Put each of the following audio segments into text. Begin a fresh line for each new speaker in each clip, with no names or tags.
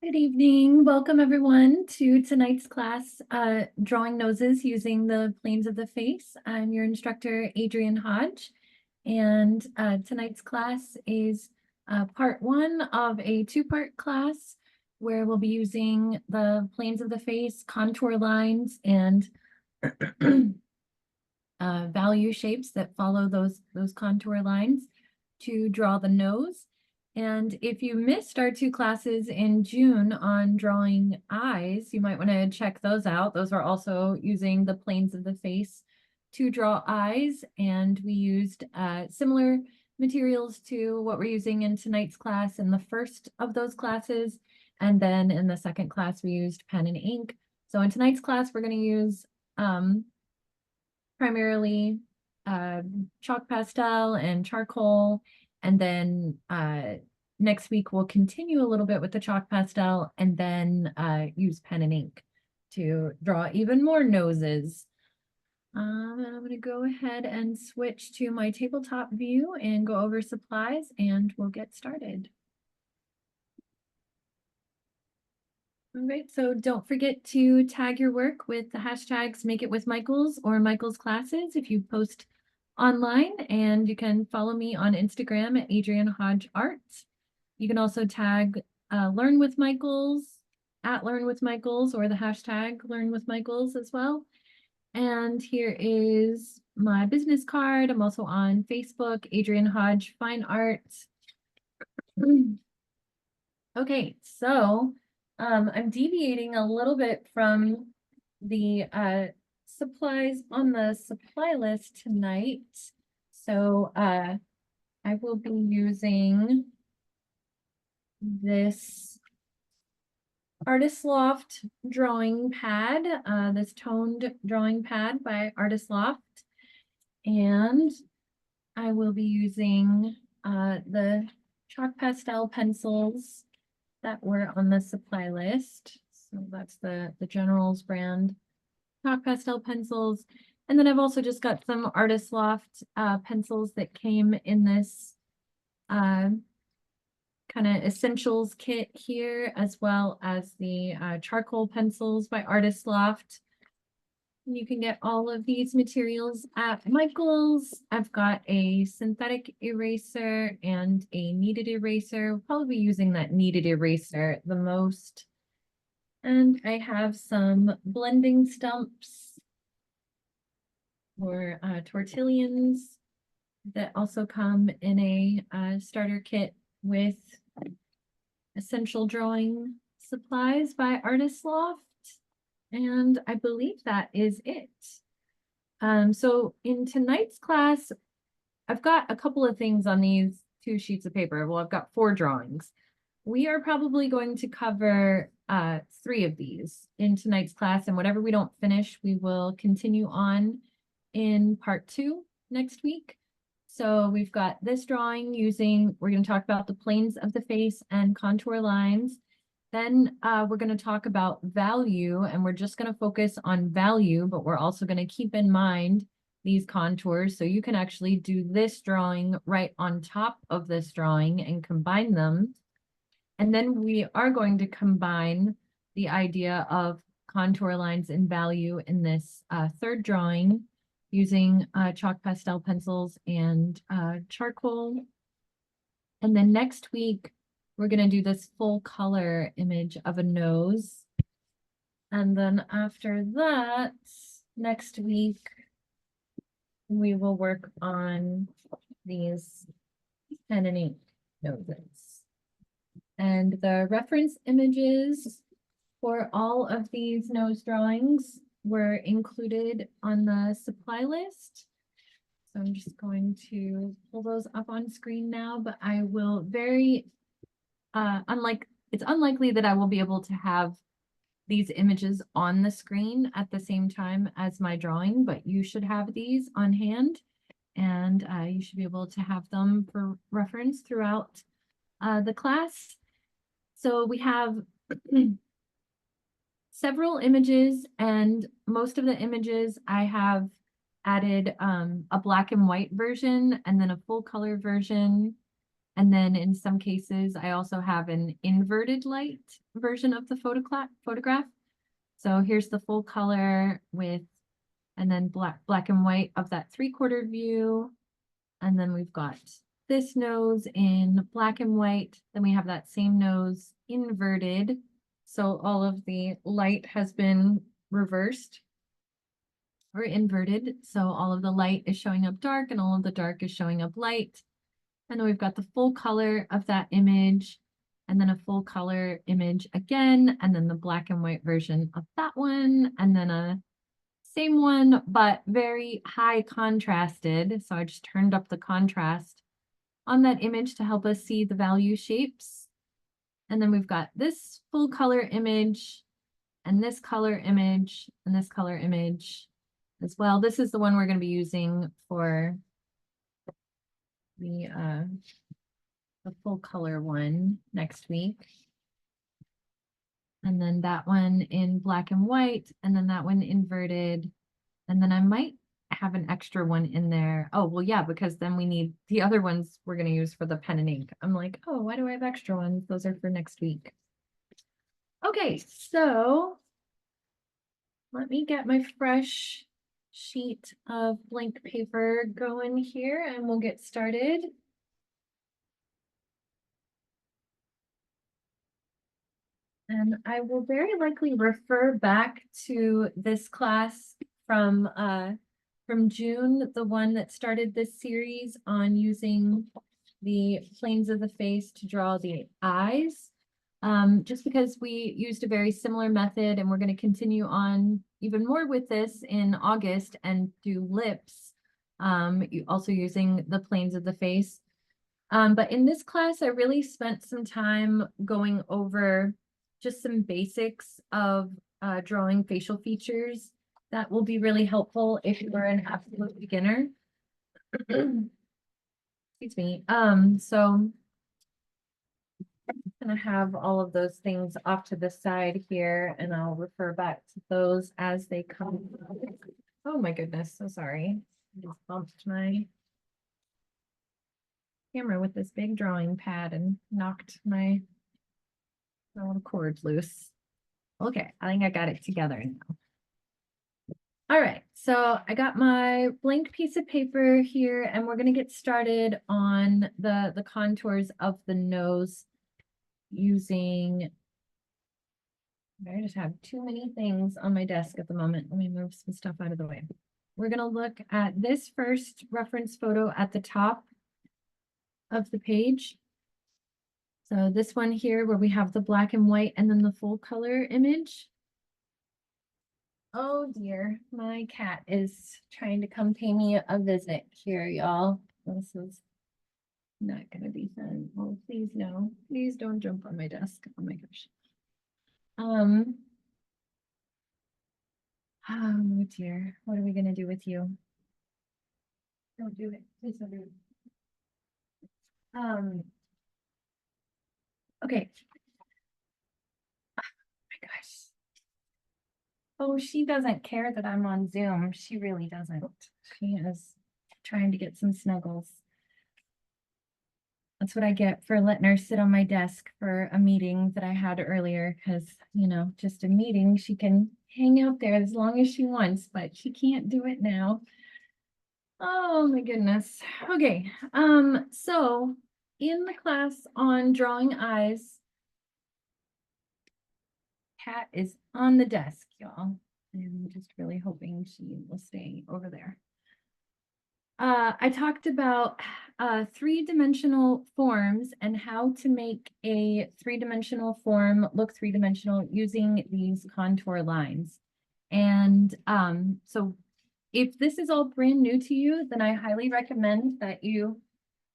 Good evening. Welcome everyone to tonight's class, Drawing Noses Using the Planes of the Face. I'm your instructor, Adrienne Hodge, and tonight's class is part one of a two-part class where we'll be using the planes of the face, contour lines, and value shapes that follow those contour lines to draw the nose. And if you missed our two classes in June on drawing eyes, you might want to check those out. Those are also using the planes of the face to draw eyes. And we used similar materials to what we're using in tonight's class in the first of those classes. And then in the second class, we used pen and ink. So in tonight's class, we're going to use primarily chalk pastel and charcoal. And then next week, we'll continue a little bit with the chalk pastel and then use pen and ink to draw even more noses. And I'm going to go ahead and switch to my tabletop view and go over supplies, and we'll get started. All right, so don't forget to tag your work with the hashtags Make It With Michaels or Michaels Classes if you post online, and you can follow me on Instagram at Adrienne Hodge Art. You can also tag Learn With Michaels at Learn With Michaels or the hashtag Learn With Michaels as well. And here is my business card. I'm also on Facebook, Adrienne Hodge Fine Art. Okay, so I'm deviating a little bit from the supplies on the supply list tonight. So I will be using this Artist Loft drawing pad, this toned drawing pad by Artist Loft. And I will be using the chalk pastel pencils that were on the supply list. So that's the General's brand chalk pastel pencils. And then I've also just got some Artist Loft pencils that came in this kind of essentials kit here, as well as the charcoal pencils by Artist Loft. You can get all of these materials at Michael's. I've got a synthetic eraser and a kneaded eraser. We'll probably be using that kneaded eraser the most. And I have some blending stumps or tortillons that also come in a starter kit with essential drawing supplies by Artist Loft. And I believe that is it. So in tonight's class, I've got a couple of things on these 2 sheets of paper. Well, I've got 4 drawings. We are probably going to cover 3 of these in tonight's class, and whatever we don't finish, we will continue on in part 2 next week. So we've got this drawing we're going to talk about the planes of the face and contour lines. Then we're going to talk about value, and we're just going to focus on value, but we're also going to keep in mind these contours. So you can actually do this drawing right on top of this drawing and combine them. And then we are going to combine the idea of contour lines and value in this third drawing using chalk pastel pencils and charcoal. And then next week, we're going to do this full color image of a nose. And then after that, next week, we will work on these pen and ink noses. And the reference images for all of these nose drawings were included on the supply list. So I'm just going to pull those up on screen now, but I will it's unlikely that I will be able to have these images on the screen at the same time as my drawing, but you should have these on hand, and you should be able to have them for reference throughout the class. So we have several images, and most of the images I have added a black and white version and then a full color version. And then in some cases, I also have an inverted light version of the photograph. So here's the full color with, and then black and white of that 3/4 view. And then we've got this nose in black and white. Then we have that same nose inverted. So all of the light has been reversed or inverted. So all of the light is showing up dark and all of the dark is showing up light. And then we've got the full color of that image and then a full color image again, and then the black and white version of that one, and then a same one, but very high contrasted. So I just turned up the contrast on that image to help us see the value shapes. And then we've got this full color image and this color image and this color image as well. This is the one we're going to be using for the full color one next week. And then that one in black and white, and then that one inverted. And then I might have an extra one in there. Oh, well, yeah, because then we need the other ones we're going to use for the pen and ink. I'm like, oh, why do I have extra ones? Those are for next week. Okay, so let me get my fresh sheet of blank paper going here and we'll get started. And I will very likely refer back to this class from June, the one that started this series on using the planes of the face to draw the eyes. Just because we used a very similar method and we're going to continue on even more with this in August and do lips, also using the planes of the face. But in this class, I really spent some time going over just some basics of drawing facial features that will be really helpful if you're an absolute beginner. Excuse me. So I'm gonna have all of those things off to the side here and I'll refer back to those as they come. Oh my goodness, so sorry. I just bumped my camera with this big drawing pad and knocked my little cord loose. Okay, I think I got it together now. All right, so I got my blank piece of paper here and we're gonna get started on the contours of the nose using, I just have too many things on my desk at the moment. Let me move some stuff out of the way. We're gonna look at this first reference photo at the top of the page. So this one here where we have the black and white and then the full color image. Oh dear, my cat is trying to come pay me a visit here, y'all. This is not gonna be fun. Oh, please no. Please don't jump on my desk. Oh my gosh. Oh dear, what are we gonna do with you? Don't do it. Please don't do it. Okay. Oh my gosh. Oh, she doesn't care that I'm on Zoom. She really doesn't. She is trying to get some snuggles. That's what I get for letting her sit on my desk for a meeting that I had earlier, because, you know, just a meeting, she can hang out there as long as she wants, but she can't do it now. Oh my goodness. Okay, so in the class on drawing eyes, Cat is on the desk, y'all. I'm just really hoping she will stay over there. I talked about three-dimensional forms and how to make a three-dimensional form look three-dimensional using these contour lines. And so if this is all brand new to you, then I highly recommend that you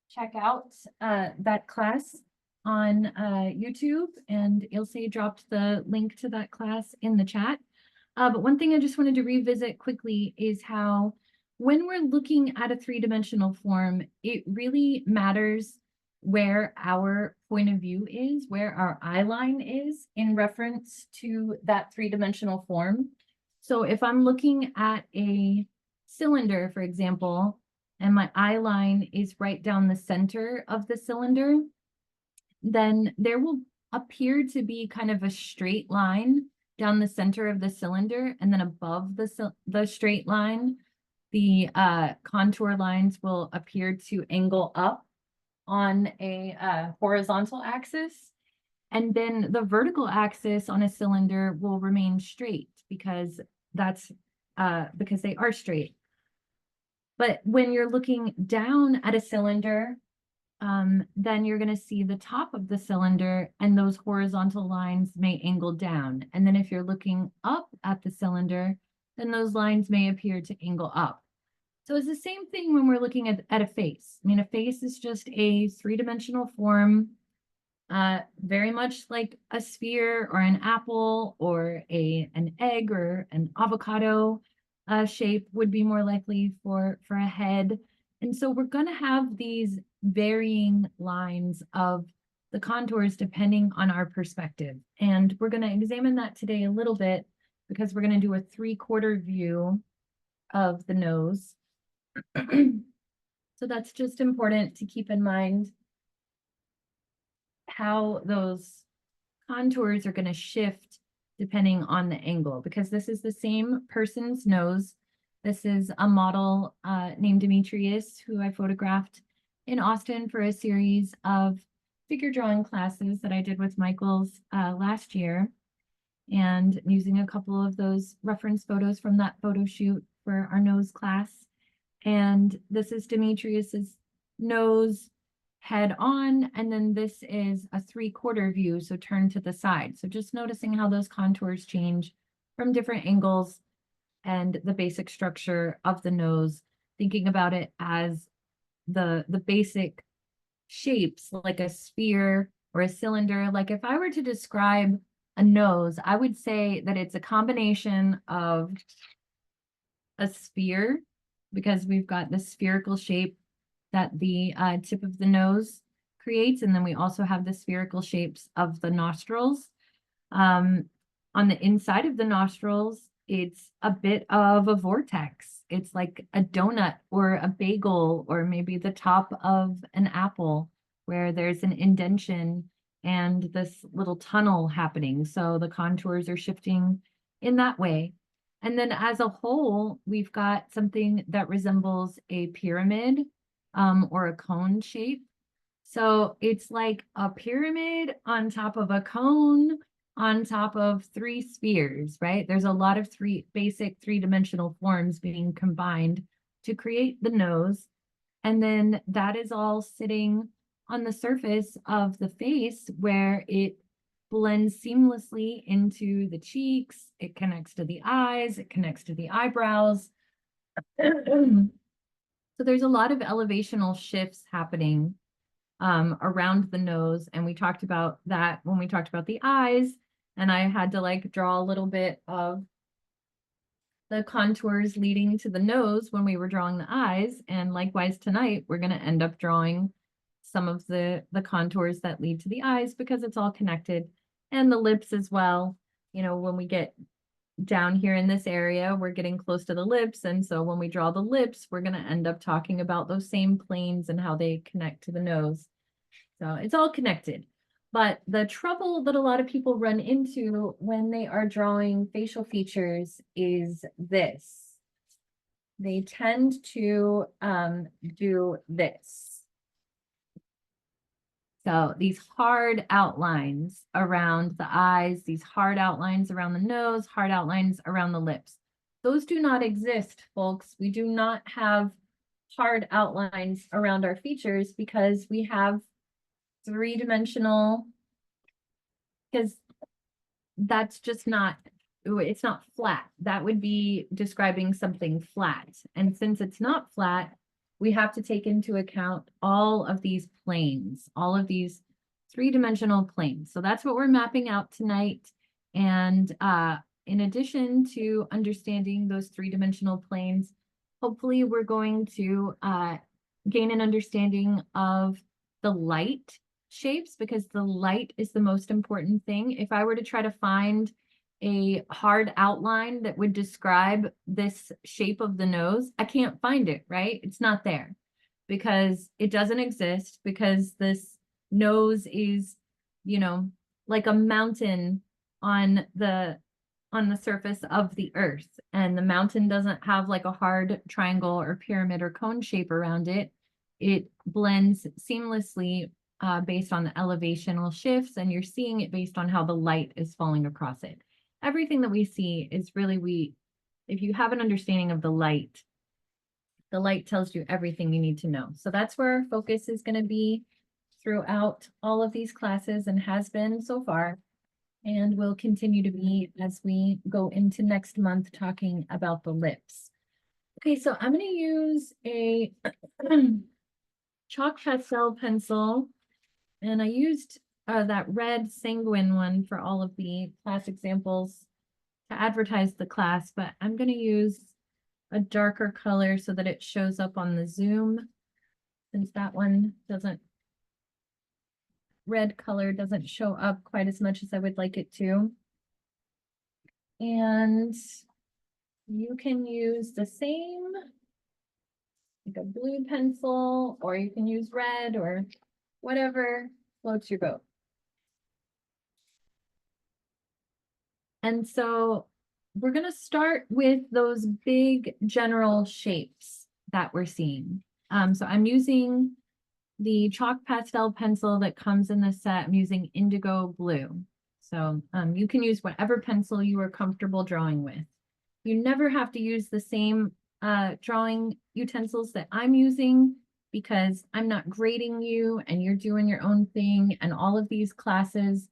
check out that class on YouTube, and Ilse dropped the link to that class in the chat. But one thing I just wanted to revisit quickly is how when we're looking at a three-dimensional form, it really matters where our point of view is, where our eye line is in reference to that three-dimensional form. So if I'm looking at a cylinder, for example, and my eye line is right down the center of the cylinder, then there will appear to be kind of a straight line down the center of the cylinder, and then above the straight line, the contour lines will appear to angle up on a horizontal axis. And then the vertical axis on a cylinder will remain straight because that's because they are straight. But when you're looking down at a cylinder, then you're going to see the top of the cylinder and those horizontal lines may angle down. And then if you're looking up at the cylinder, then those lines may appear to angle up. So it's the same thing when we're looking at a face. I mean, a face is just a three-dimensional form, very much like a sphere or an apple or an egg or an avocado shape would be more likely for a head. And so we're going to have these varying lines of the contours depending on our perspective. And we're going to examine that today a little bit because we're going to do a 3/4 view of the nose. So that's just important to keep in mind how those contours are going to shift depending on the angle, because this is the same person's nose. This is a model named Demetrius, who I photographed in Austin for a series of figure drawing classes that I did with Michael's last year, and using a couple of those reference photos from that photo shoot for our nose class. And this is Demetrius's nose head on, and then this is a 3/4 view, so turned to the side. So just noticing how those contours change from different angles and the basic structure of the nose, thinking about it as the basic shapes like a sphere or a cylinder. Like if I were to describe a nose, I would say that it's a combination of a sphere, because we've got the spherical shape that the tip of the nose creates, and then we also have the spherical shapes of the nostrils. On the inside of the nostrils, it's a bit of a vortex. It's like a donut or a bagel, or maybe the top of an apple where there's an indentation and this little tunnel happening. So the contours are shifting in that way. And then as a whole, we've got something that resembles a pyramid or a cone shape. So it's like a pyramid on top of a cone on top of 3 spheres, right? There's a lot of basic three-dimensional forms being combined to create the nose. And then that is all sitting on the surface of the face, where it blends seamlessly into the cheeks. It connects to the eyes, it connects to the eyebrows. So there's a lot of elevational shifts happening around the nose. And we talked about that when we talked about the eyes, and I had to like draw a little bit of the contours leading to the nose when we were drawing the eyes. And likewise tonight, we're going to end up drawing some of the contours that lead to the eyes, because it's all connected, and the lips as well. You know, when we get down here in this area, we're getting close to the lips. And so when we draw the lips, we're going to end up talking about those same planes and how they connect to the nose. So it's all connected. But the trouble that a lot of people run into when they are drawing facial features is this. They tend to do this. So these hard outlines around the eyes, these hard outlines around the nose, hard outlines around the lips. Those do not exist, folks. We do not have hard outlines around our features because we have three-dimensional, because that's just not, it's not flat. That would be describing something flat. And since it's not flat, we have to take into account all of these planes, all of these three-dimensional planes. So that's what we're mapping out tonight. And in addition to understanding those three-dimensional planes, hopefully we're going to gain an understanding of the light shapes, because the light is the most important thing. If I were to try to find a hard outline that would describe this shape of the nose, I can't find it, right? It's not there because it doesn't exist, because this nose is, you know, like a mountain on the surface of the earth, and the mountain doesn't have like a hard triangle or pyramid or cone shape around it. It blends seamlessly based on the elevational shifts, and you're seeing it based on how the light is falling across it. Everything that we see is really, if you have an understanding of the light tells you everything you need to know. So that's where our focus is going to be throughout all of these classes, and has been so far, and will continue to be as we go into next month talking about the lips. Okay, so I'm going to use a chalk pastel pencil, and I used that red sanguine one for all of the class examples to advertise the class, but I'm going to use a darker color so that it shows up on the Zoom, since that one doesn't, red color doesn't show up quite as much as I would like it to. And you can use the same, like a blue pencil, or you can use red, or whatever floats your boat. And so we're going to start with those big general shapes that we're seeing. So I'm using the chalk pastel pencil that comes in the set. I'm using indigo blue. So you can use whatever pencil you are comfortable drawing with. You never have to use the same drawing utensils that I'm using, because I'm not grading you and you're doing your own thing. And all of these classes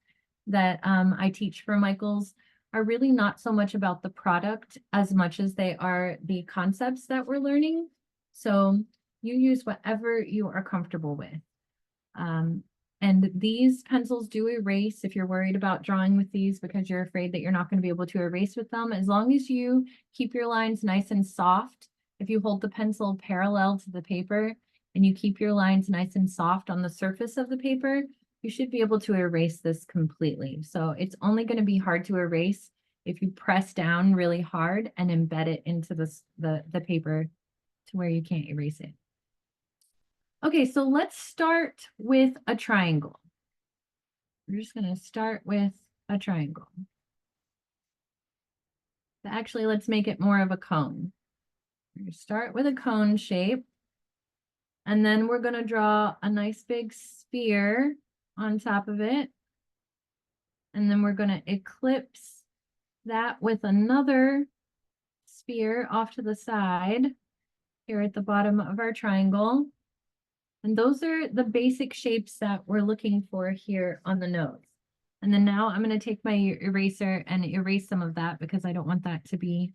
that I teach for Michael's are really not so much about the product as much as they are the concepts that we're learning. So you use whatever you are comfortable with. And these pencils do erase if you're worried about drawing with these because you're afraid that you're not going to be able to erase with them. As long as you keep your lines nice and soft, if you hold the pencil parallel to the paper and you keep your lines nice and soft on the surface of the paper, you should be able to erase this completely. So it's only going to be hard to erase if you press down really hard and embed it into the paper to where you can't erase it. Okay, so let's start with a triangle. We're just going to start with a triangle. Actually, let's make it more of a cone. We're going to start with a cone shape, and then we're going to draw a nice big sphere on top of it. And then we're going to eclipse that with another sphere off to the side here at the bottom of our triangle. And those are the basic shapes that we're looking for here on the nose. And then now I'm going to take my eraser and erase some of that because I don't want that to be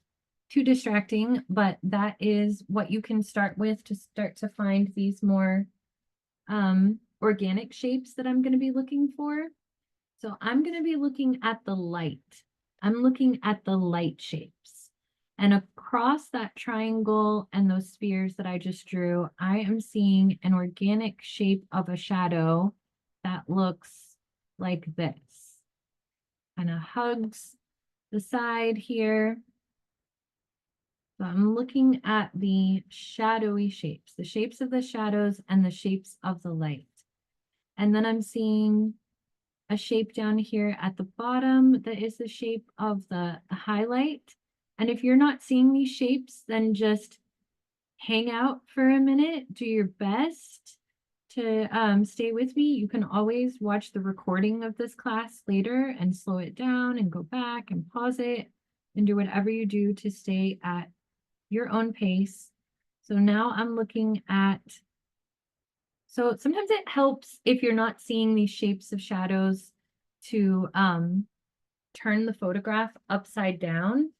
too distracting. But that is what you can start with to start to find these more organic shapes that I'm going to be looking for. So I'm going to be looking at the light. I'm looking at the light shapes. And across that triangle and those spheres that I just drew, I am seeing an organic shape of a shadow that looks like this. Kind of hugs the side here. So I'm looking at the shadowy shapes, the shapes of the shadows and the shapes of the light. And then I'm seeing a shape down here at the bottom that is the shape of the highlight. And if you're not seeing these shapes, then just hang out for a minute, do your best to stay with me. You can always watch the recording of this class later and slow it down and go back and pause it and do whatever you do to stay at your own pace. So now I'm looking at, so sometimes it helps if you're not seeing these shapes of shadows to turn the photograph upside down,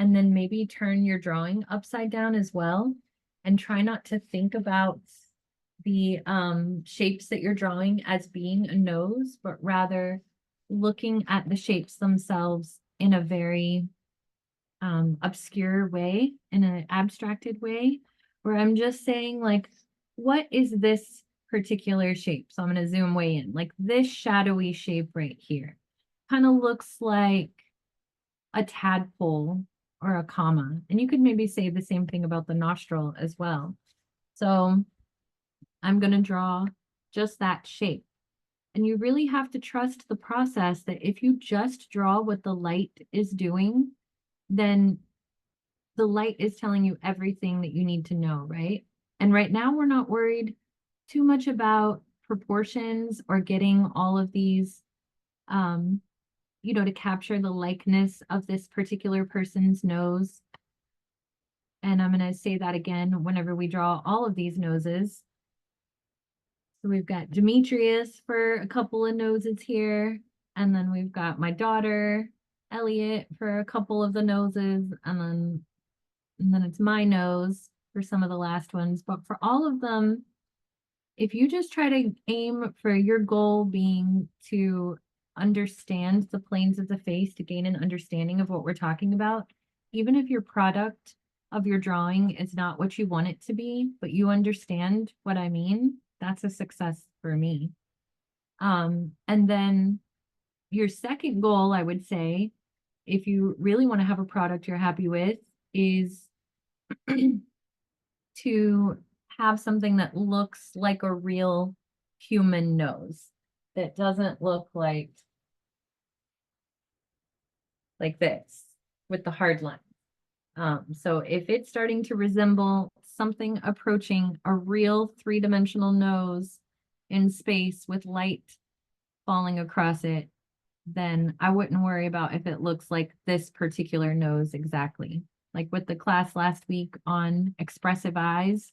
and then maybe turn your drawing upside down as well, and try not to think about the shapes that you're drawing as being a nose, but rather looking at the shapes themselves in a very obscure way, in an abstracted way, where I'm just saying, like, what is this particular shape? So I'm going to zoom way in, like this shadowy shape right here. Kind of looks like a tadpole or a comma. And you could maybe say the same thing about the nostril as well. So I'm going to draw just that shape. And you really have to trust the process that if you just draw what the light is doing, then the light is telling you everything that you need to know, right? And right now we're not worried too much about proportions or getting all of these, to capture the likeness of this particular person's nose. And I'm going to say that again whenever we draw all of these noses. So we've got Demetrius for a couple of noses here. And then we've got my daughter, Elliot, for a couple of the noses. And then it's my nose for some of the last ones. But for all of them, if you just try to aim for your goal being to understand the planes of the face, to gain an understanding of what we're talking about, even if your product of your drawing is not what you want it to be, but you understand what I mean, that's a success for me. And then your second goal, I would say, if you really want to have a product you're happy with, is to have something that looks like a real human nose, that doesn't look like this with the hard line. So if it's starting to resemble something approaching a real three-dimensional nose in space with light falling across it, then I wouldn't worry about if it looks like this particular nose exactly. Like with the class last week on expressive eyes,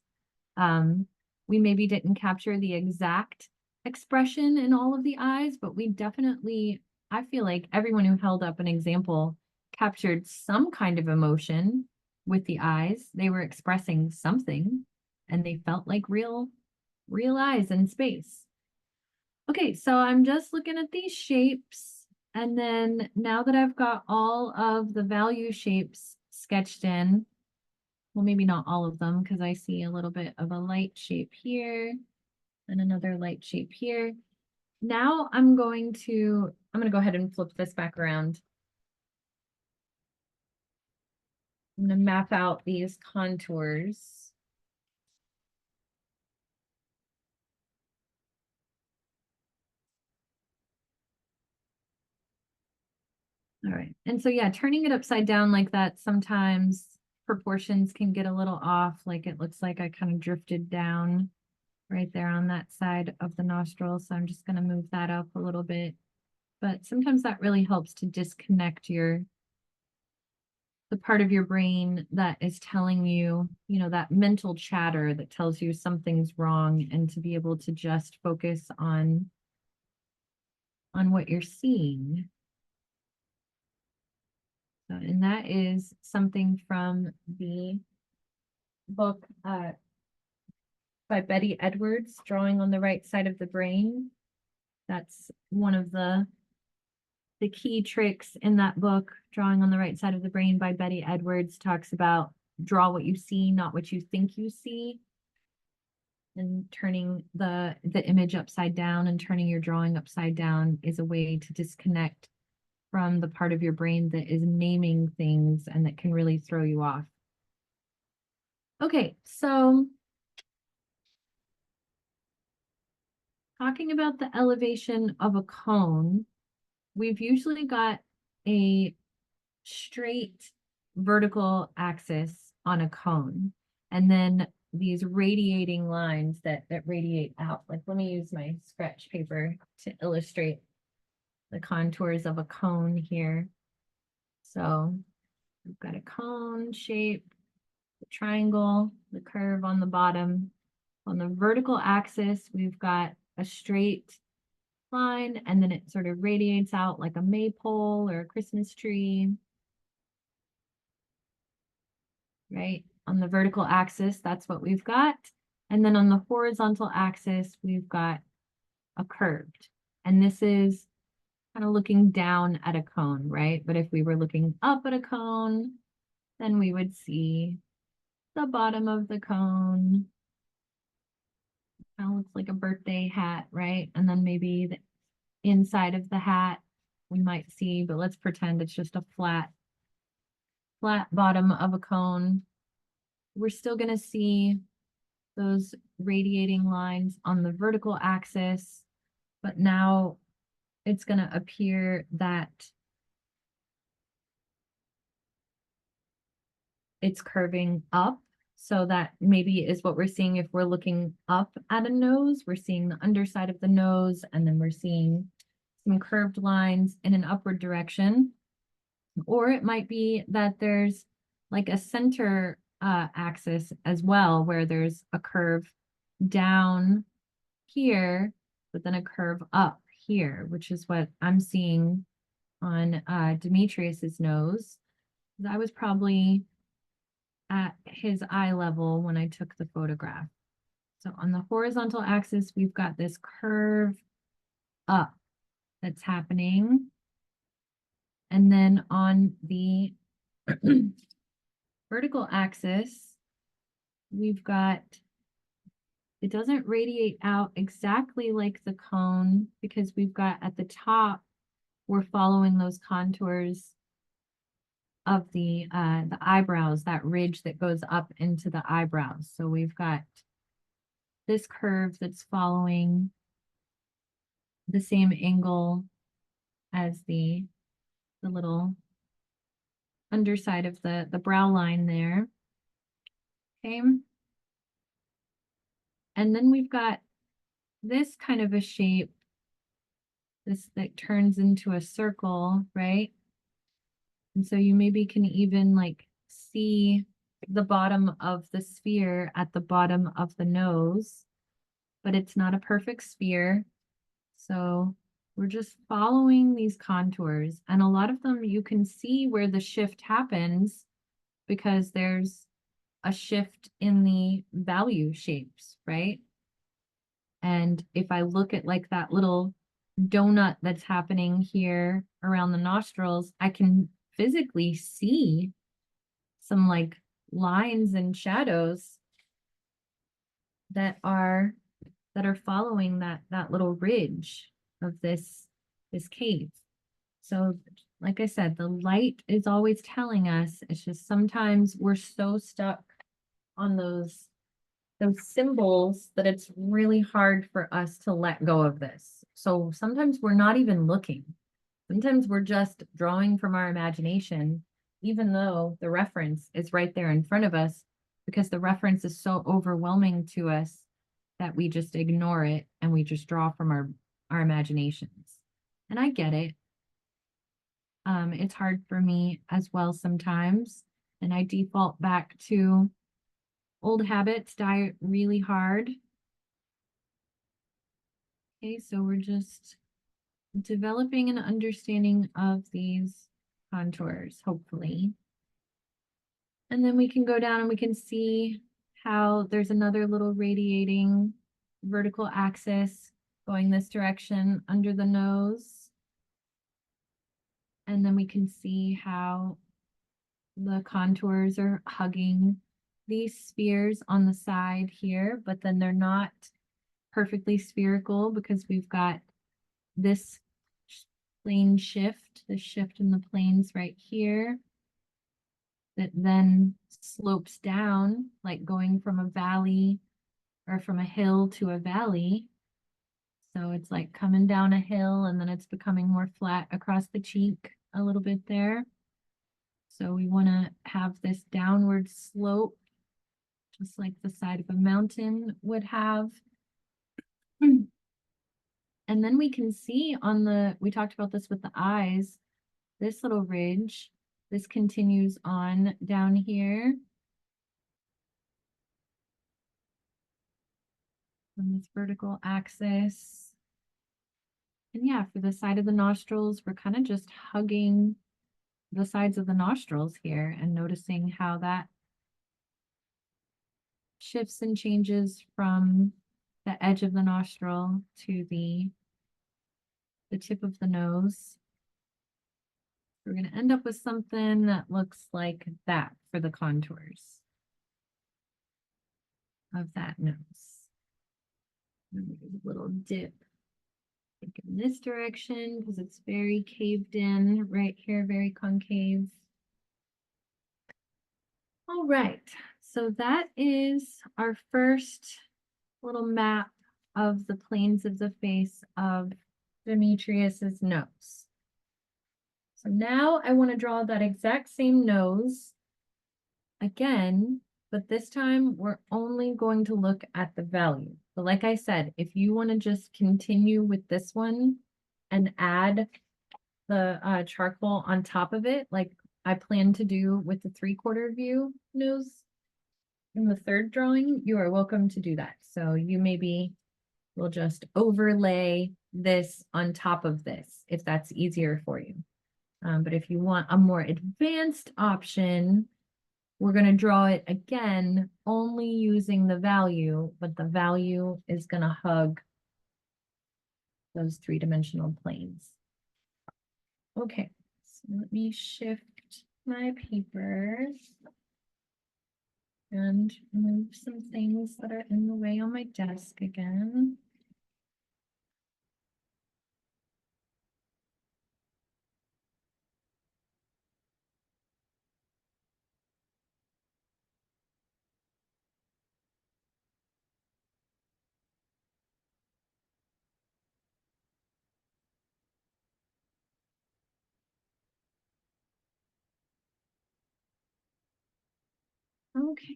we maybe didn't capture the exact expression in all of the eyes, but we definitely, I feel like everyone who held up an example captured some kind of emotion with the eyes. They were expressing something and they felt like real eyes in space. Okay, so I'm just looking at these shapes. And then now that I've got all of the value shapes sketched in, well, maybe not all of them because I see a little bit of a light shape here and another light shape here. Now I'm going to go ahead and flip this back around. I'm going to map out these contours. All right. And so, yeah, turning it upside down like that, sometimes proportions can get a little off. Like it looks like I kind of drifted down right there on that side of the nostril. So I'm just going to move that up a little bit. But sometimes that really helps to disconnect the part of your brain that is telling you, that mental chatter that tells you something's wrong, and to be able to just focus on what you're seeing. And that is something from the book by Betty Edwards, Drawing on the Right Side of the Brain. That's one of the key tricks in that book, Drawing on the Right Side of the Brain by Betty Edwards, talks about draw what you see, not what you think you see. And turning the image upside down and turning your drawing upside down is a way to disconnect from the part of your brain that is naming things and that can really throw you off. Okay, so talking about the elevation of a cone, we've usually got a straight vertical axis on a cone, and then these radiating lines that radiate out. Like, let me use my scratch paper to illustrate the contours of a cone here. So we've got a cone shape, the triangle, the curve on the bottom. On the vertical axis, we've got a straight line, and then it sort of radiates out like a maypole or a Christmas tree. Right? On the vertical axis, that's what we've got. And then on the horizontal axis, we've got a curved. And this is kind of looking down at a cone, right? But if we were looking up at a cone, then we would see the bottom of the cone. Kind of looks like a birthday hat, right? And then maybe the inside of the hat we might see, but let's pretend it's just a flat flat bottom of a cone, we're still going to see those radiating lines on the vertical axis, but now it's going to appear that it's curving up. So that maybe is what we're seeing if we're looking up at a nose. We're seeing the underside of the nose, and then we're seeing some curved lines in an upward direction. Or it might be that there's like a center axis as well, where there's a curve down here, but then a curve up here, which is what I'm seeing on Demetrius's nose. I was probably at his eye level when I took the photograph. So on the horizontal axis, we've got this curve up that's happening. And then on the vertical axis, we've got, it doesn't radiate out exactly like the cone because we've got at the top, we're following those contours of the eyebrows, that ridge that goes up into the eyebrows. So we've got this curve that's following the same angle as the little underside of the brow line there. Okay. And then we've got this kind of a shape, this that turns into a circle, right? And so you maybe can even like see the bottom of the sphere at the bottom of the nose, but it's not a perfect sphere. So we're just following these contours, and a lot of them you can see where the shift happens because there's a shift in the value shapes, right? And if I look at like that little donut that's happening here around the nostrils, I can physically see some like lines and shadows that are following that little ridge of this cave. So like I said, the light is always telling us. It's just sometimes we're so stuck on those symbols that it's really hard for us to let go of this. So sometimes we're not even looking. Sometimes we're just drawing from our imagination, even though the reference is right there in front of us, because the reference is so overwhelming to us that we just ignore it and we just draw from our imaginations. And I get it. It's hard for me as well sometimes, and I default back to old habits, die really hard. Okay, so we're just developing an understanding of these contours, hopefully. And then we can go down and we can see how there's another little radiating vertical axis going this direction under the nose. And then we can see how the contours are hugging these spheres on the side here, but then they're not perfectly spherical because we've got this plane shift, the shift in the planes right here that then slopes down, like going from a valley or from a hill to a valley. So it's like coming down a hill and then it's becoming more flat across the cheek a little bit there. So we want to have this downward slope, just like the side of a mountain would have. And then we can see on we talked about this with the eyes, this little ridge, this continues on down here. On this vertical axis. And yeah, for the side of the nostrils, we're kind of just hugging the sides of the nostrils here and noticing how that shifts and changes from the edge of the nostril to the tip of the nose. We're going to end up with something that looks like that for the contours of that nose. And there's a little dip in this direction because it's very caved in right here, very concave. All right, so that is our first little map of the planes of the face of Demetrius's nose. So now I want to draw that exact same nose again, but this time we're only going to look at the value. But like I said, if you want to just continue with this one and add the charcoal on top of it, like I plan to do with the 3/4 view nose in the third drawing, you are welcome to do that. So you maybe will just overlay this on top of this if that's easier for you. But if you want a more advanced option, we're going to draw it again, only using the value, but the value is going to hug those 3-dimensional planes. Okay, so let me shift my papers and move some things that are in the way on my desk again. Okay.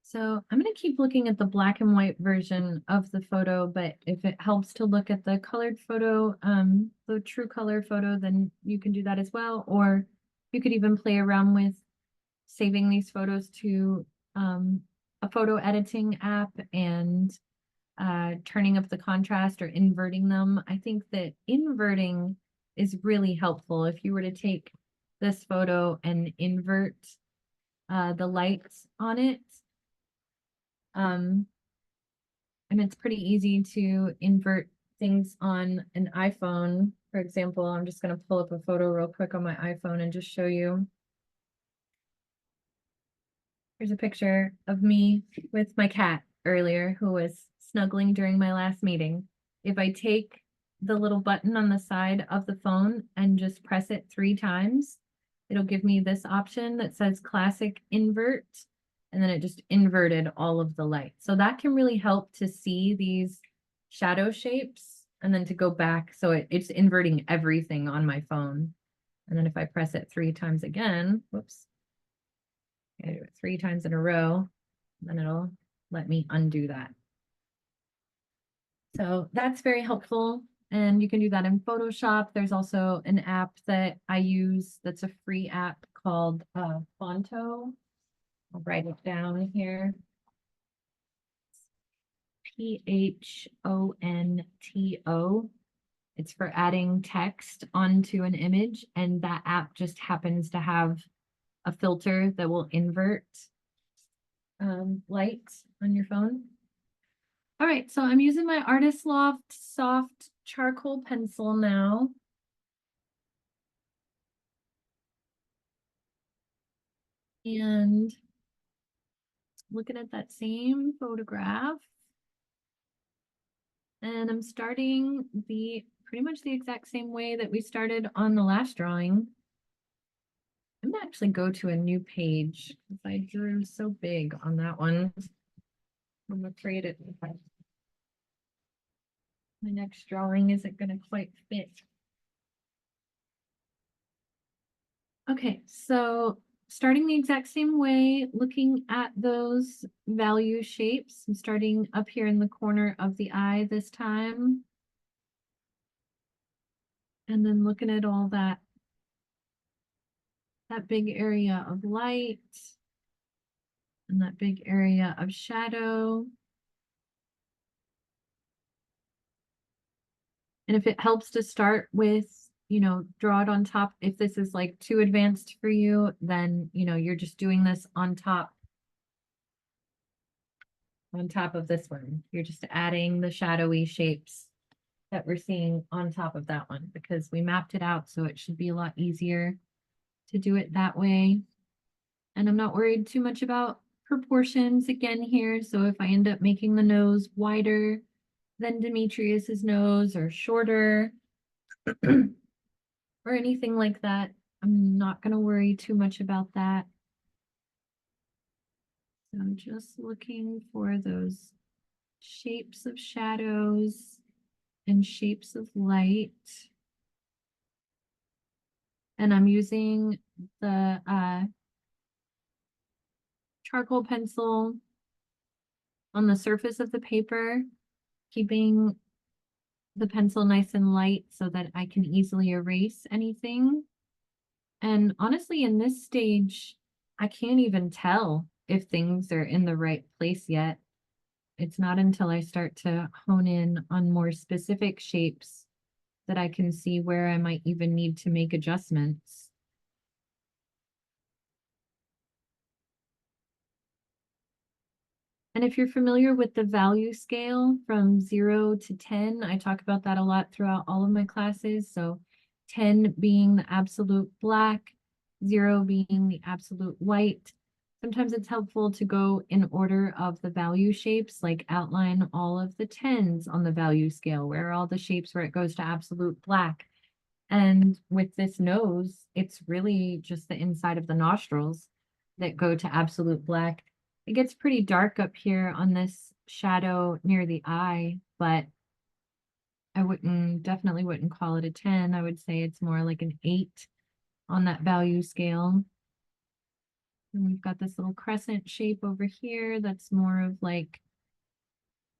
So I'm going to keep looking at the black and white version of the photo, but if it helps to look at the colored photo, the true color photo, then you can do that as well. Or you could even play around with saving these photos to a photo editing app and turning up the contrast or inverting them. I think that inverting is really helpful. If you were to take this photo and invert the lights on it, and it's pretty easy to invert things on an iPhone. For example, I'm just going to pull up a photo real quick on my iPhone and just show you. Here's a picture of me with my cat earlier who was snuggling during my last meeting. If I take the little button on the side of the phone and just press it 3 times, it'll give me this option that says classic invert, and then it just inverted all of the light. So that can really help to see these shadow shapes and then to go back. So it's inverting everything on my phone. And then if I press it 3 times again, whoops, I do it 3 times in a row, then it'll let me undo that. So that's very helpful. And you can do that in Photoshop. There's also an app that I use that's a free app called Fonto. I'll write it down here. Phonto. It's for adding text onto an image, and that app just happens to have a filter that will invert light on your phone. All right, so I'm using my Artist Loft soft charcoal pencil now. And looking at that same photograph. And I'm starting pretty much the exact same way that we started on the last drawing. I'm gonna actually go to a new page because I drew so big on that one. I'm afraid my next drawing isn't gonna quite fit. Okay, so starting the exact same way, looking at those value shapes. I'm starting up here in the corner of the eye this time. And then looking at all that big area of light and that big area of shadow. And if it helps to start with, draw it on top. If this is like too advanced for you, then, you're just doing this on top of this one. You're just adding the shadowy shapes that we're seeing on top of that one because we mapped it out. So it should be a lot easier to do it that way. And I'm not worried too much about proportions again here. So if I end up making the nose wider than Demetrius's nose or shorter or anything like that, I'm not going to worry too much about that. So I'm just looking for those shapes of shadows and shapes of light. And I'm using the charcoal pencil on the surface of the paper, keeping the pencil nice and light so that I can easily erase anything. And honestly, in this stage, I can't even tell if things are in the right place yet. It's not until I start to hone in on more specific shapes that I can see where I might even need to make adjustments. And if you're familiar with the value scale from 0 to 10, I talk about that a lot throughout all of my classes. So 10 being the absolute black, 0 being the absolute white. Sometimes it's helpful to go in order of the value shapes, like outline all of the 10s on the value scale, where are all the shapes where it goes to absolute black. And with this nose, it's really just the inside of the nostrils that go to absolute black. It gets pretty dark up here on this shadow near the eye, but I definitely wouldn't call it a 10. I would say it's more like an 8 on that value scale. And we've got this little crescent shape over here that's more of like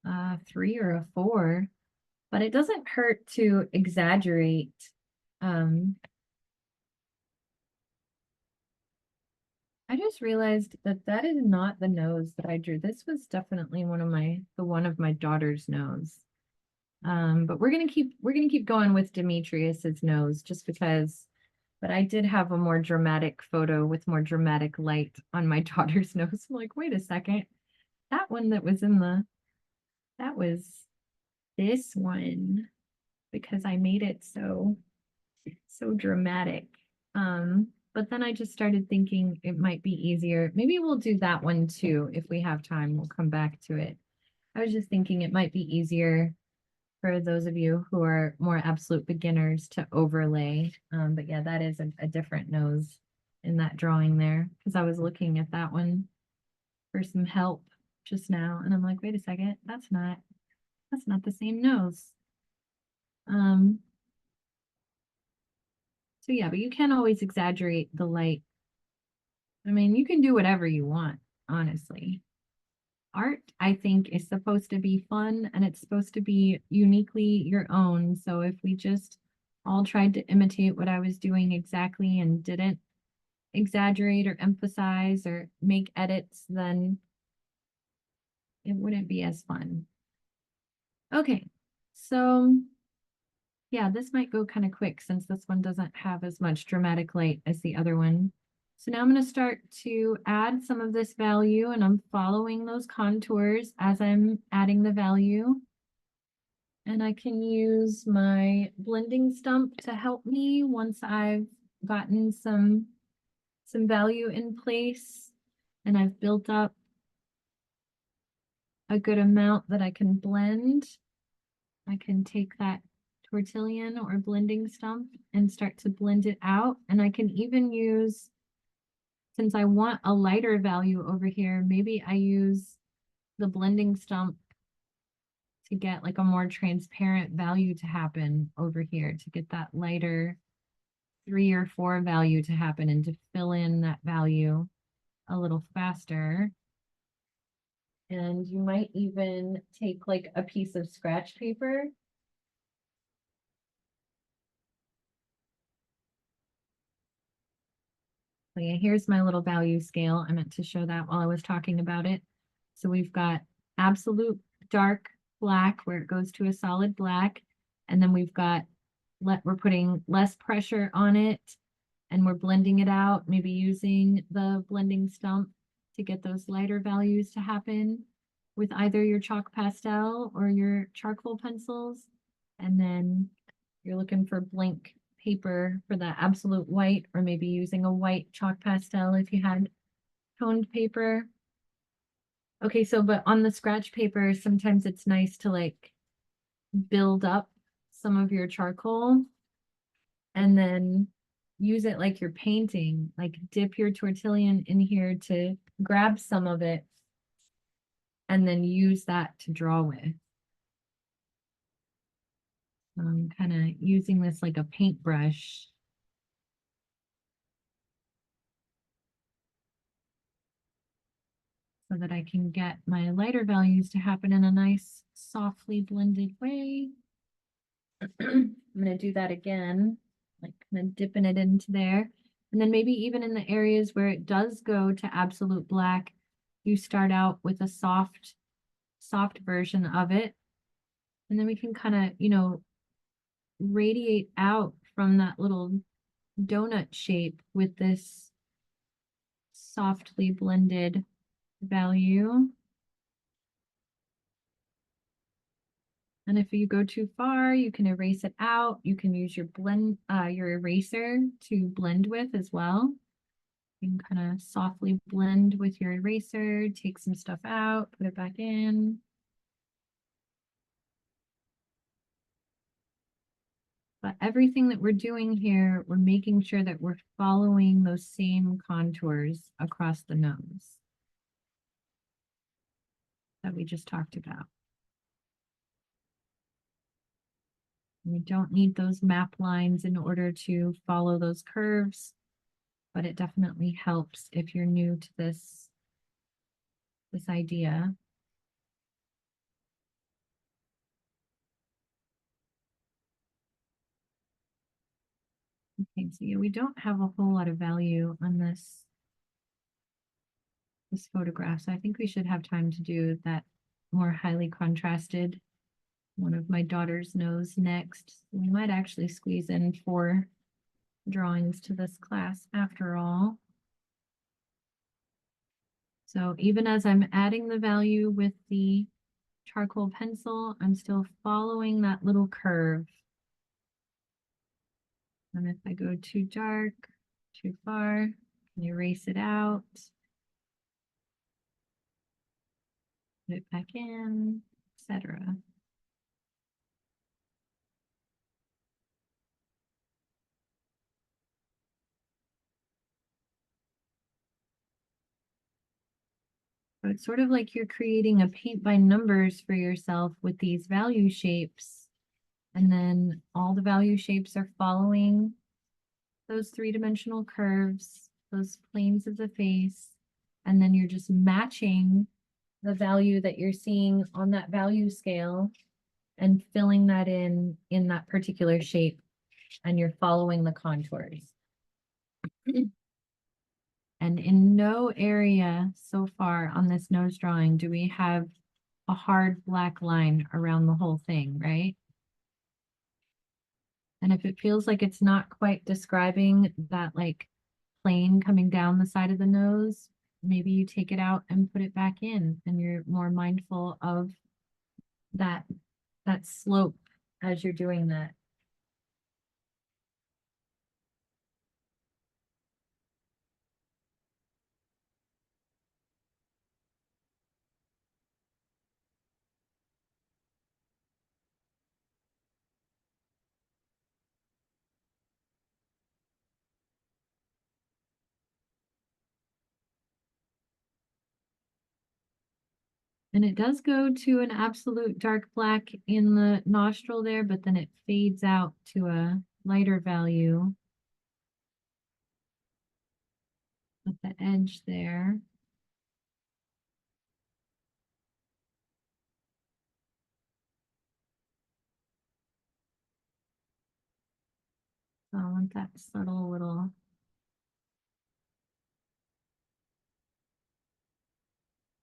a 3 or a 4, but it doesn't hurt to exaggerate. I just realized that that is not the nose that I drew. This was definitely the one of my daughter's nose. But we're gonna keep going with Demetrius's nose just because, but I did have a more dramatic photo with more dramatic light on my daughter's nose. I'm like, wait a second. That one that was that was this one because I made it so dramatic. But then I just started thinking it might be easier. Maybe we'll do that one too. If we have time, we'll come back to it. I was just thinking it might be easier for those of you who are more absolute beginners to overlay. But yeah, that is a different nose in that drawing there because I was looking at that one for some help just now. And I'm like, wait a second, that's not the same nose. So yeah, but you can always exaggerate the light. I mean, you can do whatever you want, honestly. Art, I think, is supposed to be fun and it's supposed to be uniquely your own. So if we just all tried to imitate what I was doing exactly and didn't exaggerate or emphasize or make edits, then it wouldn't be as fun. Okay, so yeah, this might go kind of quick since this one doesn't have as much dramatic light as the other one. So now I'm going to start to add some of this value and I'm following those contours as I'm adding the value. And I can use my blending stump to help me once I've gotten some value in place and I've built up a good amount that I can blend. I can take that tortillon or blending stump and start to blend it out. And I can even use, since I want a lighter value over here, maybe I use the blending stump to get like a more transparent value to happen over here to get that lighter 3 or 4 value to happen and to fill in that value a little faster. And you might even take like a piece of scratch paper. So yeah, here's my little value scale. I meant to show that while I was talking about it. So we've got absolute dark black where it goes to a solid black. And then we've got, we're putting less pressure on it and we're blending it out, maybe using the blending stump to get those lighter values to happen with either your chalk pastel or your charcoal pencils. And then you're looking for blank paper for the absolute white, or maybe using a white chalk pastel if you had toned paper. Okay, so but on the scratch paper, sometimes it's nice to like build up some of your charcoal and then use it like you're painting, like dip your tortillon in here to grab some of it and then use that to draw with. So I'm kind of using this like a paintbrush. So that I can get my lighter values to happen in a nice, softly blended way. I'm going to do that again, like kind of dipping it into there. And then maybe even in the areas where it does go to absolute black, you start out with a soft version of it. And then we can kind of, you know, radiate out from that little donut shape with this softly blended value. And if you go too far, you can erase it out. You can use your your eraser to blend with as well. You can kind of softly blend with your eraser, take some stuff out, put it back in. But everything that we're doing here, we're making sure that we're following those same contours across the nose that we just talked about. We don't need those map lines in order to follow those curves, but it definitely helps if you're new to this idea. Okay, so yeah, we don't have a whole lot of value on this photograph, so I think we should have time to do that more highly contrasted one of my daughter's nose next. We might actually squeeze in 4 drawings to this class after all. So even as I'm adding the value with the charcoal pencil, I'm still following that little curve. And if I go too dark, too far, can erase it out, put it back in, etc. So it's sort of like you're creating a paint by numbers for yourself with these value shapes. And then all the value shapes are following those 3-dimensional curves, those planes of the face. And then you're just matching the value that you're seeing on that value scale and filling that in that particular shape. And you're following the contours. And in no area so far on this nose drawing do we have a hard black line around the whole thing, right? And if it feels like it's not quite describing that like plane coming down the side of the nose, maybe you take it out and put it back in and you're more mindful of that slope as you're doing that. And it does go to an absolute dark black in the nostril there, but then it fades out to a lighter value at the edge there. So I want that subtle little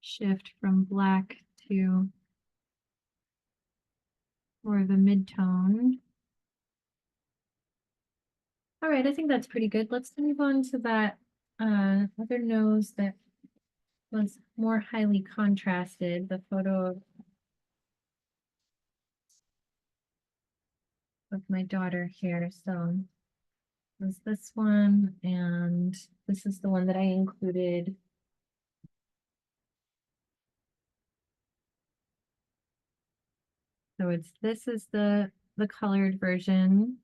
shift from black to more of a mid-tone. All right, I think that's pretty good. Let's move on to that other nose that was more highly contrasted, the photo of my daughter here. So was this one, and this is the one that I included. So this is the colored version,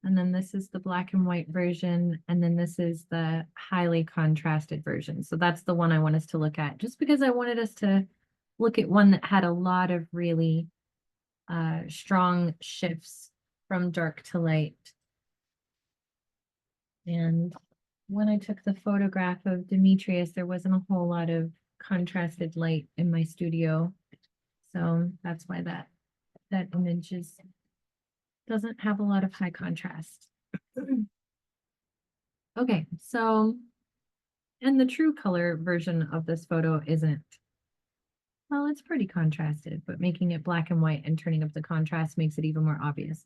and then this is the black and white version, and then this is the highly contrasted version. So that's the one I want us to look at, just because I wanted us to look at one that had a lot of really strong shifts from dark to light. And when I took the photograph of Demetrius, there wasn't a whole lot of contrasted light in my studio. So that's why that image doesn't have a lot of high contrast. Okay, so, and the true color version of this photo isn't, well, it's pretty contrasted, but making it black and white and turning up the contrast makes it even more obvious.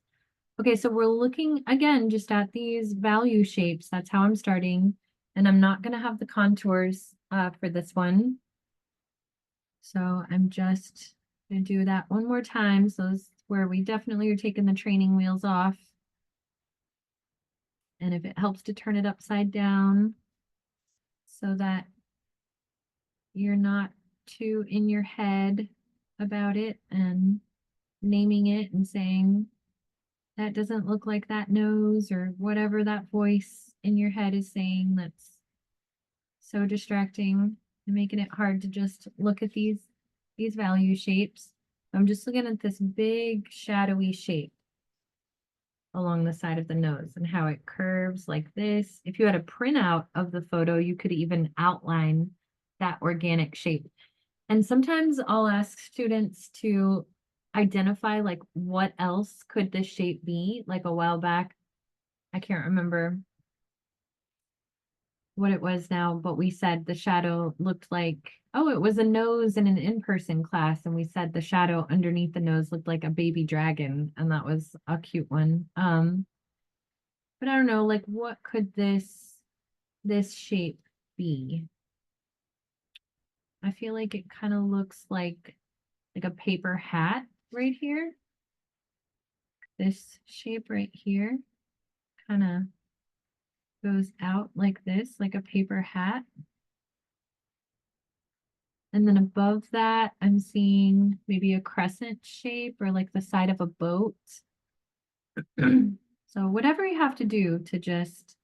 Okay, so we're looking again just at these value shapes. That's how I'm starting. And I'm not going to have the contours for this one. So I'm just going to do that one more time. So this is where we definitely are taking the training wheels off. And if it helps to turn it upside down so that you're not too in your head about it and naming it and saying, that doesn't look like that nose, or whatever that voice in your head is saying that's so distracting and making it hard to just look at these value shapes. I'm just looking at this big shadowy shape along the side of the nose and how it curves like this. If you had a printout of the photo, you could even outline that organic shape. And sometimes I'll ask students to identify like what else could this shape be. Like a while back, I can't remember what it was now, but we said the shadow looked like, oh, it was a nose in an in-person class, and we said the shadow underneath the nose looked like a baby dragon, and that was a cute one. But I don't know, like what could this shape be? I feel like it kind of looks like a paper hat right here. This shape right here kind of goes out like this, like a paper hat. And then above that, I'm seeing maybe a crescent shape or like the side of a boat. So whatever you have to do to just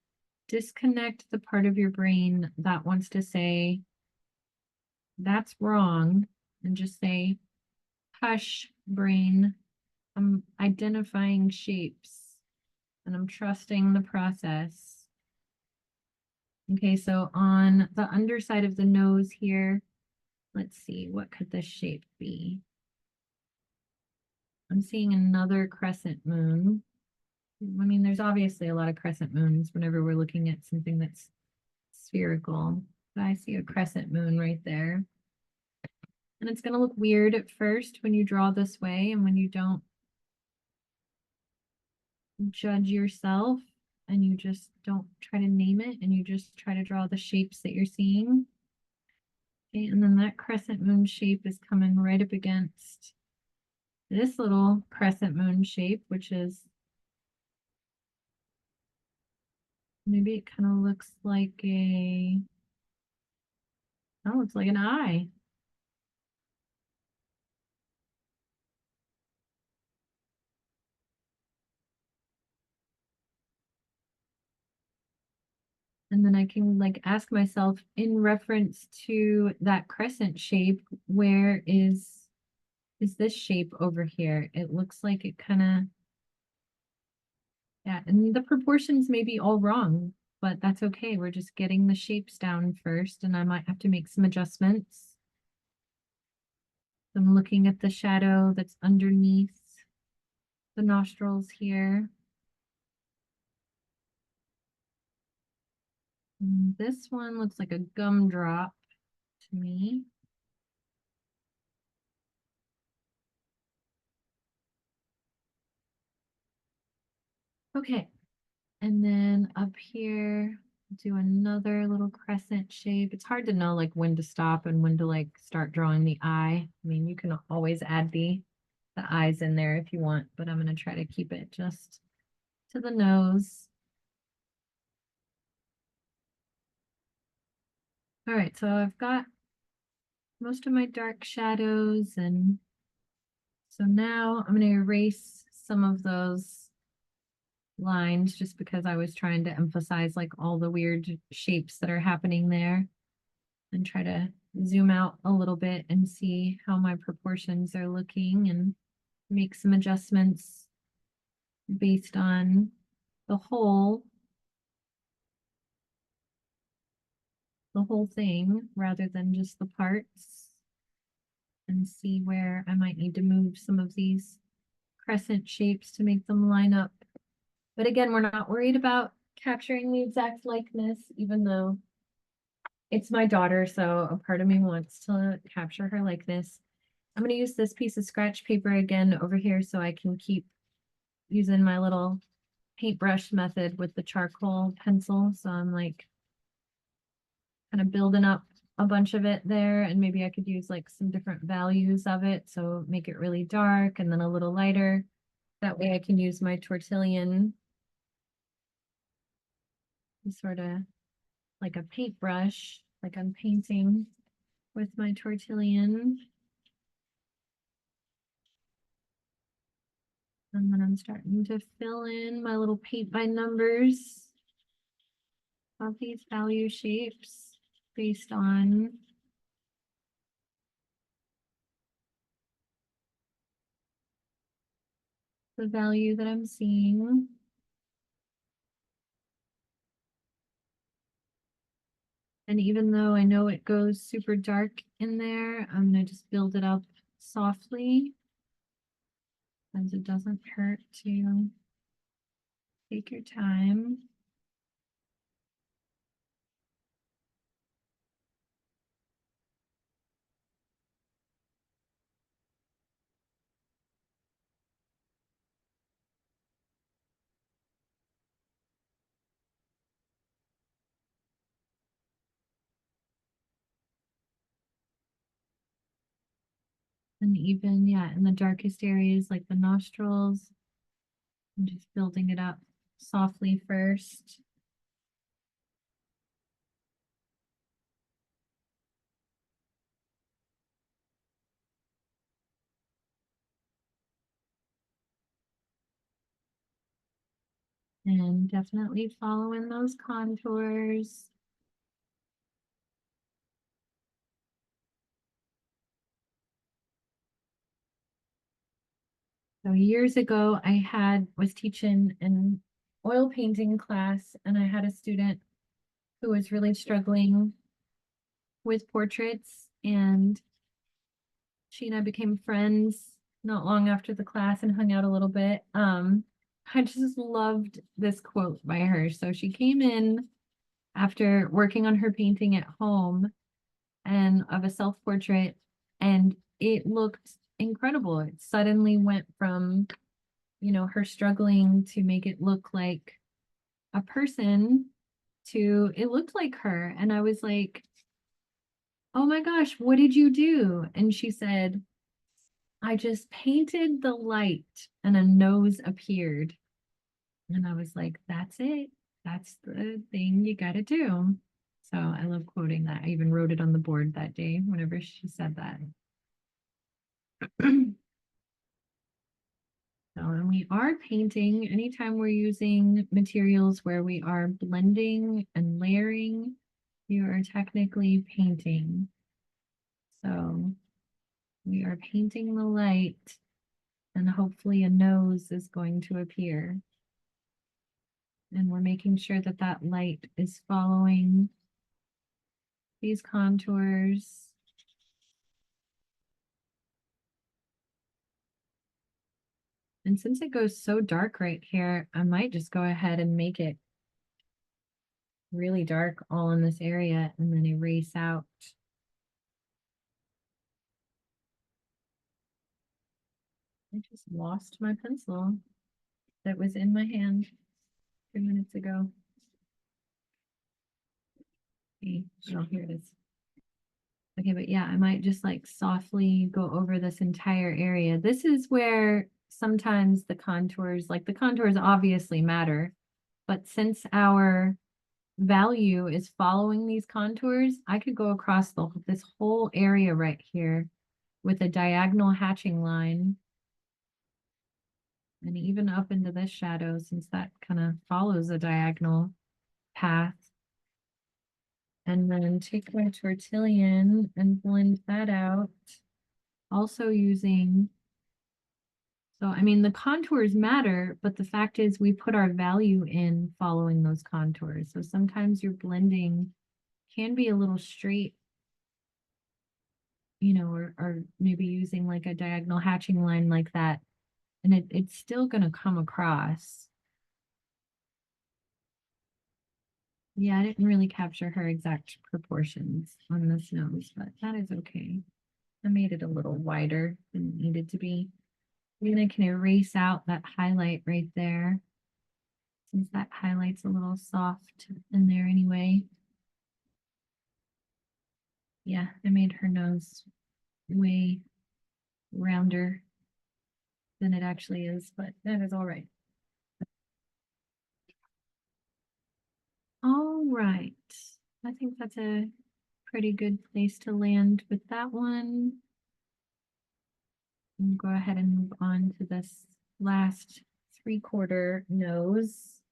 disconnect the part of your brain that wants to say, that's wrong, and just say, hush, brain, I'm identifying shapes and I'm trusting the process. Okay, so on the underside of the nose here, let's see, what could this shape be? I'm seeing another crescent moon. I mean, there's obviously a lot of crescent moons whenever we're looking at something that's spherical. But I see a crescent moon right there. And it's going to look weird at first when you draw this way and when you don't judge yourself and you just don't try to name it and you just try to draw the shapes that you're seeing. Okay, and then that crescent moon shape is coming right up against this little crescent moon shape, which is maybe it kind of looks like a, oh, it's like an eye. And then I can like ask myself in reference to that crescent shape, where is this shape over here? It looks like it kind of, yeah, and the proportions may be all wrong, but that's okay. We're just getting the shapes down first, and I might have to make some adjustments. I'm looking at the shadow that's underneath the nostrils here. And this one looks like a gumdrop to me. Okay, and then up here, do another little crescent shape. It's hard to know like when to stop and when to like start drawing the eye. I mean, you can always add the eyes in there if you want, but I'm going to try to keep it just to the nose. All right, so I've got most of my dark shadows, and so now I'm going to erase some of those lines just because I was trying to emphasize like all the weird shapes that are happening there and try to zoom out a little bit and see how my proportions are looking and make some adjustments based on the whole thing rather than just the parts, and see where I might need to move some of these crescent shapes to make them line up. But again, we're not worried about capturing the exact likeness, even though it's my daughter, so a part of me wants to capture her likeness. I'm going to use this piece of scratch paper again over here so I can keep using my little paintbrush method with the charcoal pencil. So I'm like kind of building up a bunch of it there, and maybe I could use like some different values of it. So make it really dark and then a little lighter. That way I can use my tortillon sort of like a paintbrush, like I'm painting with my tortillon. And then I'm starting to fill in my little paint by numbers of these value shapes based on the value that I'm seeing. And even though I know it goes super dark in there, I'm gonna just build it up softly, as it doesn't hurt to take your time. And even, yeah, in the darkest areas like the nostrils, I'm just building it up softly first. And definitely following those contours. So years ago, was teaching an oil painting class, and I had a student who was really struggling with portraits, and she and I became friends not long after the class and hung out a little bit. I just loved this quote by her. So she came in after working on her painting at home and of a self-portrait, and it looked incredible. It suddenly went from, her struggling to make it look like a person to it looked like her. And I was like, oh my gosh, what did you do? And she said, I just painted the light and a nose appeared. And I was like, that's it. That's the thing you got to do. So I love quoting that. I even wrote it on the board that day whenever she said that. So, and we are painting anytime we're using materials where we are blending and layering, you are technically painting. So we are painting the light, and hopefully a nose is going to appear. And we're making sure that that light is following these contours. And since it goes so dark right here, I might just go ahead and make it really dark all in this area and then erase out. I just lost my pencil that was in my hand 2 minutes ago. Okay, oh, here it is. Okay, but yeah, I might just like softly go over this entire area. This is where sometimes the contours obviously matter, but since our value is following these contours, I could go across this whole area right here with a diagonal hatching line, and even up into this shadow, since that kind of follows a diagonal path. And then take my tortillon and blend that out. Also using, so I mean, the contours matter, but the fact is we put our value in following those contours. So sometimes your blending can be a little straight, you know, or maybe using like a diagonal hatching line like that. And it's still going to come across. Yeah, I didn't really capture her exact proportions on this nose, but that is okay. I made it a little wider than it needed to be. And I can erase out that highlight right there, since that highlight's a little soft in there anyway. Yeah, I made her nose way rounder than it actually is, but that is all right. All right. I think that's a pretty good place to land with that one. And go ahead and move on to this last 3/4 nose.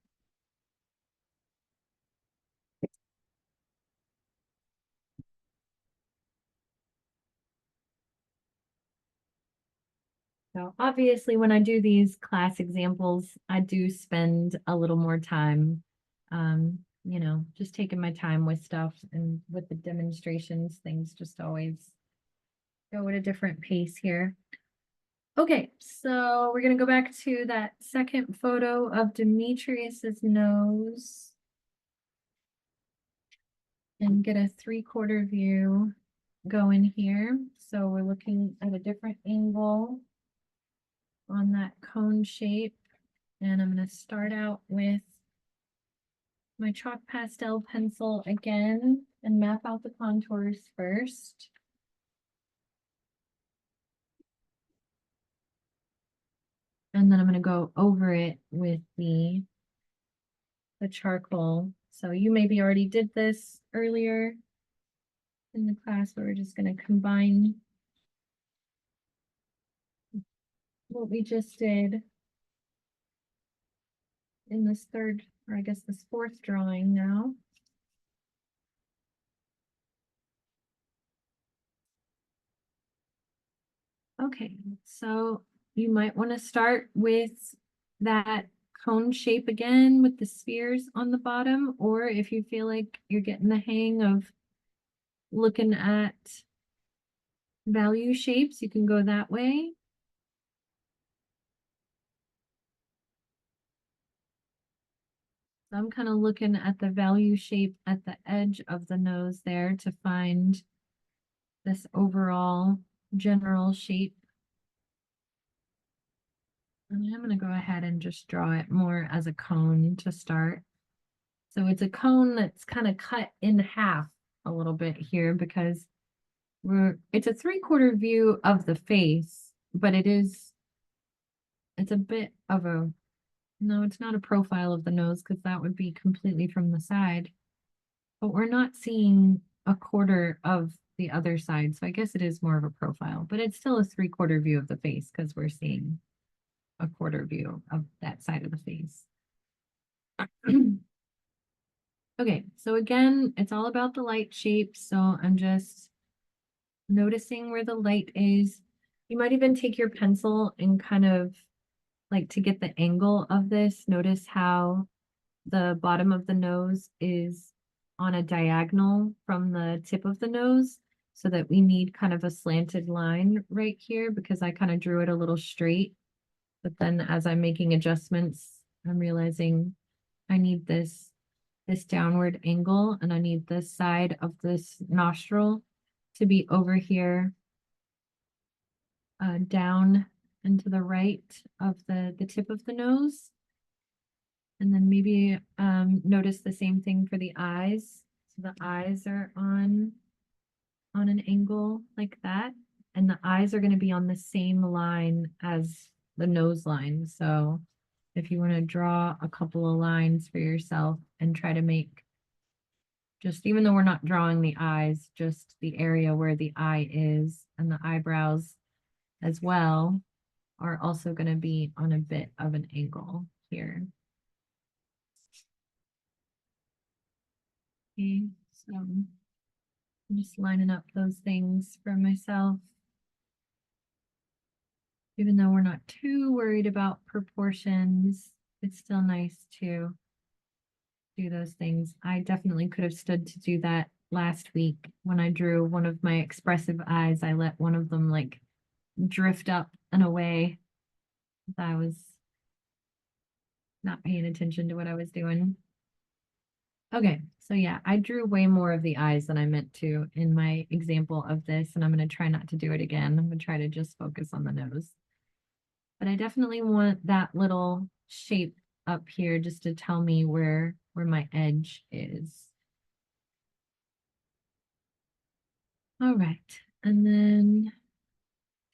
So obviously when I do these class examples, I do spend a little more time, you know, just taking my time with stuff, and with the demonstrations, things just always go at a different pace here. Okay, so we're gonna go back to that second photo of Demetrius's nose and get a 3/4 view going here. So we're looking at a different angle on that cone shape. And I'm going to start out with my chalk pastel pencil again and map out the contours first. And then I'm going to go over it with the charcoal. So you maybe already did this earlier in the class, but we're just going to combine what we just did in this third, or I guess this fourth drawing now. Okay, so you might want to start with that cone shape again with the spheres on the bottom, or if you feel like you're getting the hang of looking at value shapes, you can go that way. So I'm kind of looking at the value shape at the edge of the nose there to find this overall general shape. And I'm going to go ahead and just draw it more as a cone to start. So it's a cone that's kind of cut in half a little bit here because it's a 3/4 view of the face, but it's a bit of a, no, it's not a profile of the nose because that would be completely from the side. But we're not seeing a quarter of the other side. So I guess it is more of a profile, but it's still a 3/4 view of the face because we're seeing a quarter view of that side of the face. Okay, so again, it's all about the light shape. So I'm just noticing where the light is. You might even take your pencil and kind of like to get the angle of this. Notice how the bottom of the nose is on a diagonal from the tip of the nose, so that we need kind of a slanted line right here because I kind of drew it a little straight. But then as I'm making adjustments, I'm realizing I need this downward angle, and I need this side of this nostril to be over here, down and to the right of the tip of the nose. And then maybe notice the same thing for the eyes. So the eyes are on an angle like that, and the eyes are going to be on the same line as the nose line. So if you want to draw a couple of lines for yourself and try to make, just even though we're not drawing the eyes, just the area where the eye is, and the eyebrows as well are also going to be on a bit of an angle here. Okay, So I'm just lining up those things for myself. Even though we're not too worried about proportions, it's still nice to do those things. I definitely could have stood to do that last week when I drew one of my expressive eyes. I let one of them like drift up and away. I was not paying attention to what I was doing. Okay, so yeah, I drew way more of the eyes than I meant to in my example of this, and I'm going to try not to do it again. I'm going to try to just focus on the nose. But I definitely want that little shape up here just to tell me where my edge is. All right, and then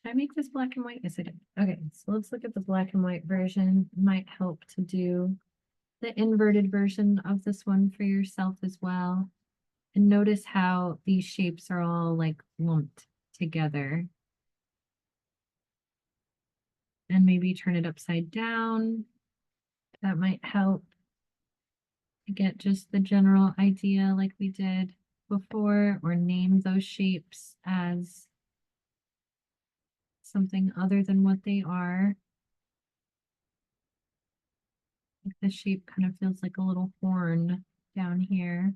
did I make this black and white? Yes, I did. Okay, so let's look at the black and white version. It might help to do the inverted version of this one for yourself as well. And notice how these shapes are all like lumped together. And maybe turn it upside down. That might help to get just the general idea like we did before, or name those shapes as something other than what they are. Like the shape kind of feels like a little horn down here.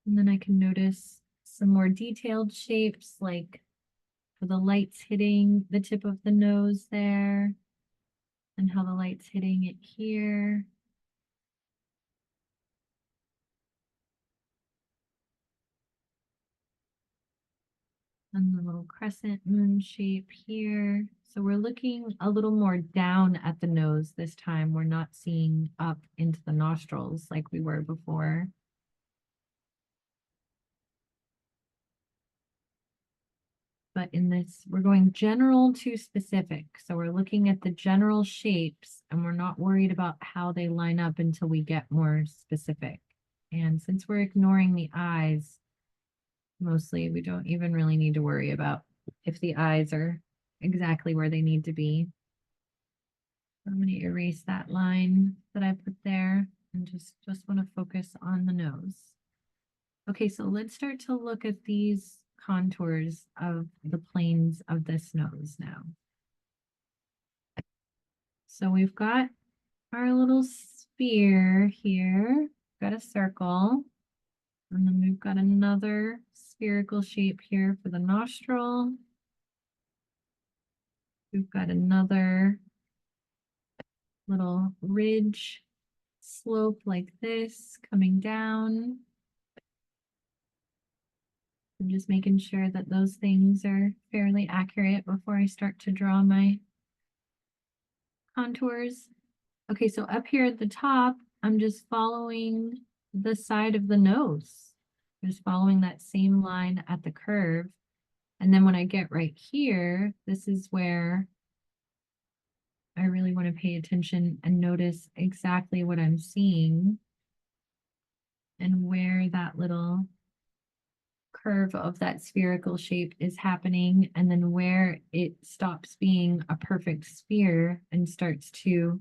And then I can notice some more detailed shapes, like for the lights hitting the tip of the nose there, and how the light's hitting it here. And the little crescent moon shape here. So we're looking a little more down at the nose this time. We're not seeing up into the nostrils like we were before. But in this, we're going general to specific. So we're looking at the general shapes and we're not worried about how they line up until we get more specific. And since we're ignoring the eyes, mostly we don't even really need to worry about if the eyes are exactly where they need to be. I'm going to erase that line that I put there and just want to focus on the nose. Okay, so let's start to look at these contours of the planes of this nose now. So we've got our little sphere here, got a circle, and then we've got another spherical shape here for the nostril. We've got another little ridge slope like this coming down. I'm just making sure that those things are fairly accurate before I start to draw my contours. Okay, so up here at the top, I'm just following the side of the nose. I'm just following that same line at the curve. And then when I get right here, this is where I really want to pay attention and notice exactly what I'm seeing and where that little curve of that spherical shape is happening, and then where it stops being a perfect sphere and starts to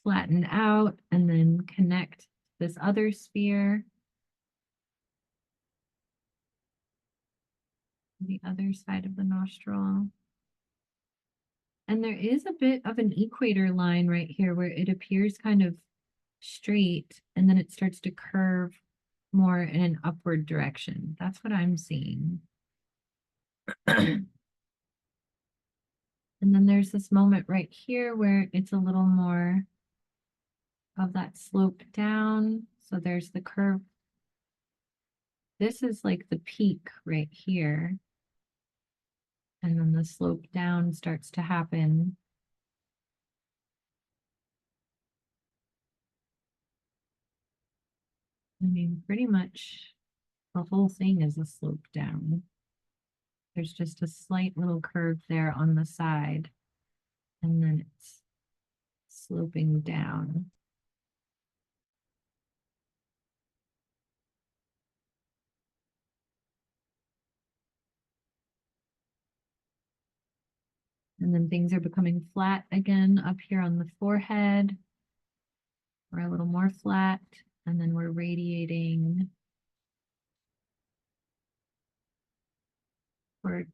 flatten out and then connect this other sphere, the other side of the nostril. And there is a bit of an equator line right here where it appears kind of straight and then it starts to curve more in an upward direction. That's what I'm seeing. And then there's this moment right here where it's a little more of that slope down. So there's the curve. This is like the peak right here. And then the slope down starts to happen. I mean, pretty much the whole thing is a slope down. There's just a slight little curve there on the side, and then it's sloping down. And then things are becoming flat again up here on the forehead. We're a little more flat, and then we're radiating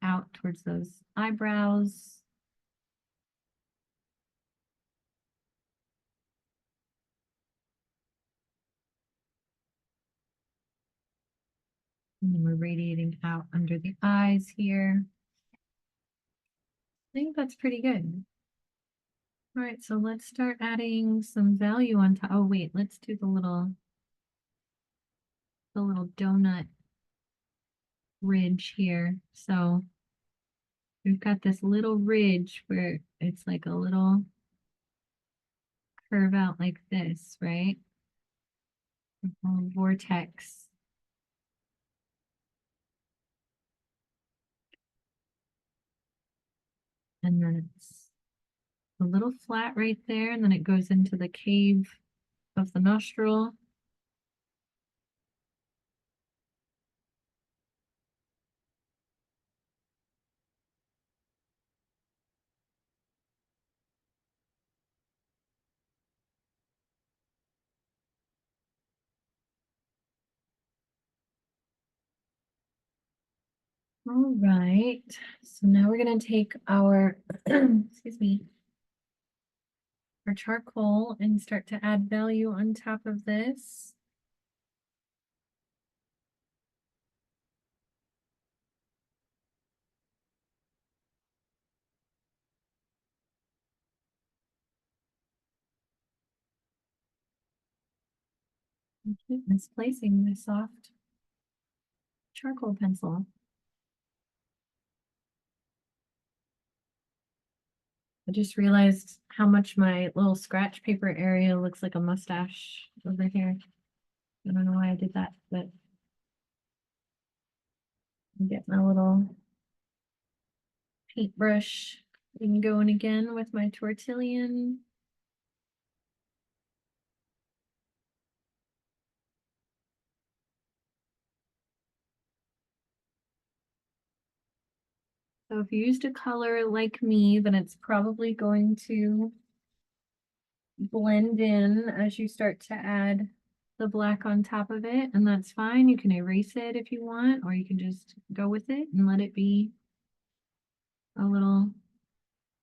out towards those eyebrows. And then we're radiating out under the eyes here. I think that's pretty good. All right, so let's start adding some value on top. Oh wait, let's do the little donut ridge here. So we've got this little ridge where it's like a little curve out like this, right? A little vortex. And then it's a little flat right there, and then it goes into the cave of the nostril. All right, so now we're gonna take our, excuse me, our charcoal and start to add value on top of this. I keep misplacing my soft charcoal pencil. I just realized how much my little scratch paper area looks like a mustache over here. I don't know why I did that, but I'm getting a little paintbrush and going again with my tortillon. So if you used a color like me, then it's probably going to blend in as you start to add the black on top of it, and that's fine. You can erase it if you want, or you can just go with it and let it be a little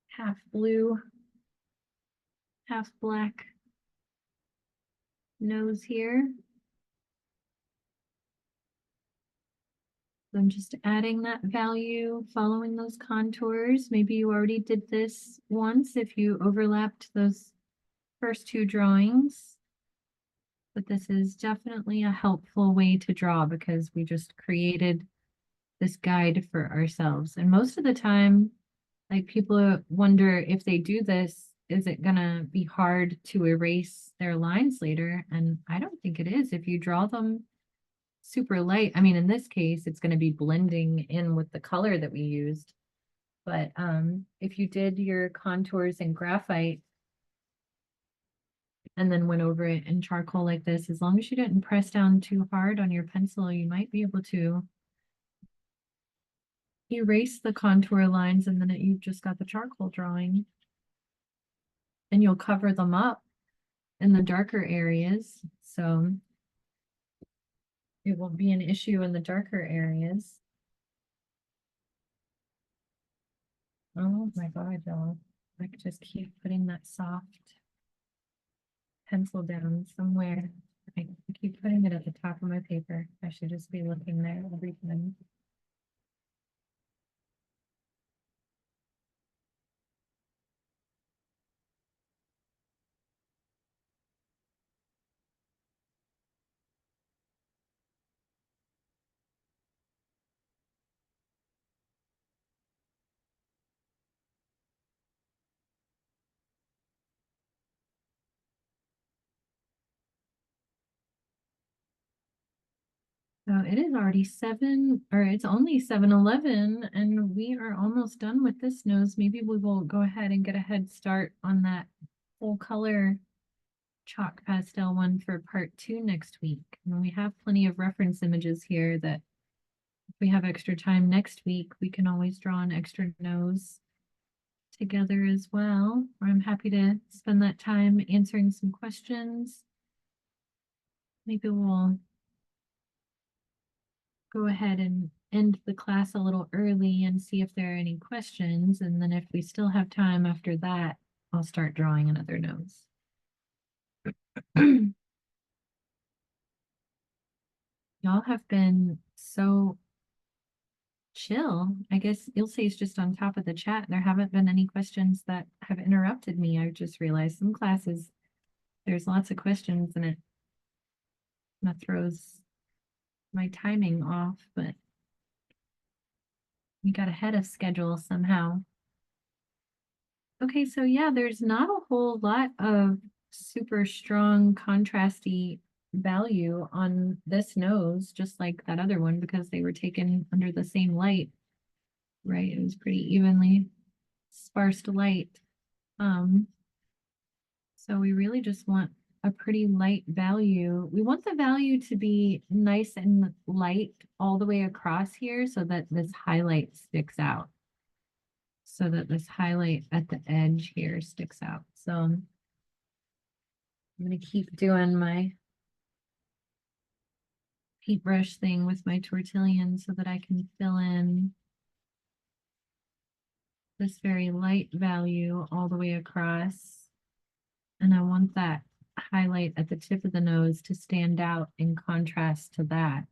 half blue, half black nose here. So I'm just adding that value, following those contours. Maybe you already did this once if you overlapped those first two drawings. But this is definitely a helpful way to draw because we just created this guide for ourselves. And most of the time, like people wonder if they do this, is it gonna be hard to erase their lines later? And I don't think it is. If you draw them super light, I mean, in this case, it's gonna be blending in with the color that we used. But if you did your contours in graphite and then went over it in charcoal like this, as long as you didn't press down too hard on your pencil, you might be able to erase the contour lines, and then you've just got the charcoal drawing. And you'll cover them up in the darker areas, so it won't be an issue in the darker areas. Oh my God, y'all. I could just keep putting that soft pencil down somewhere. I keep putting it at the top of my paper. I should just be looking there every time. So it is already it's only 7:11, and we are almost done with this nose. Maybe we will go ahead and get a head start on that full color chalk pastel one for part 2 next week. And we have plenty of reference images here that if we have extra time next week, we can always draw an extra nose together as well. Or I'm happy to spend that time answering some questions. maybe we'll go ahead and end the class a little early and see if there are any questions. And then if we still have time after that, I'll start drawing another nose. Y'all have been so chill. I guess Ilse's just on top of the chat. There haven't been any questions that have interrupted me. I just realized some classes, there's lots of questions and it kind of throws my timing off, but we got ahead of schedule somehow. Okay, so yeah, there's not a whole lot of super strong contrasty value on this nose, just like that other one, because they were taken under the same light, right? It was pretty evenly sparse light. So we really just want a pretty light value. We want the value to be nice and light all the way across here so that this highlight sticks out. So that this highlight at the edge here sticks out. So I'm going to keep doing my paintbrush thing with my tortillon so that I can fill in this very light value all the way across. And I want that highlight at the tip of the nose to stand out in contrast to that.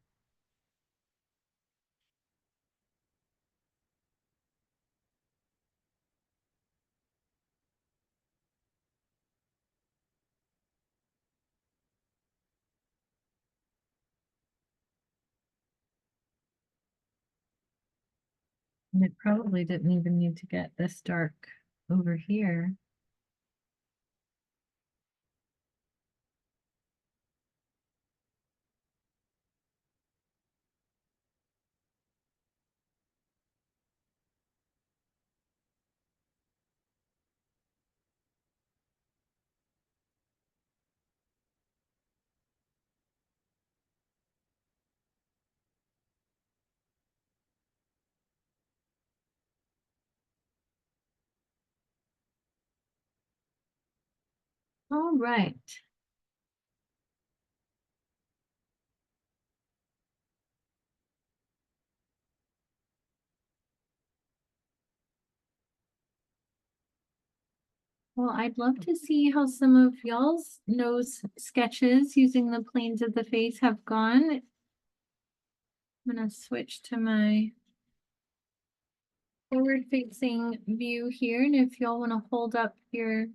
And it probably didn't even need to get this dark over here. All right. Well, I'd love to see how some of y'all's nose sketches using the planes of the face have gone. I'm going to switch to my forward facing view here. And if y'all want to hold up your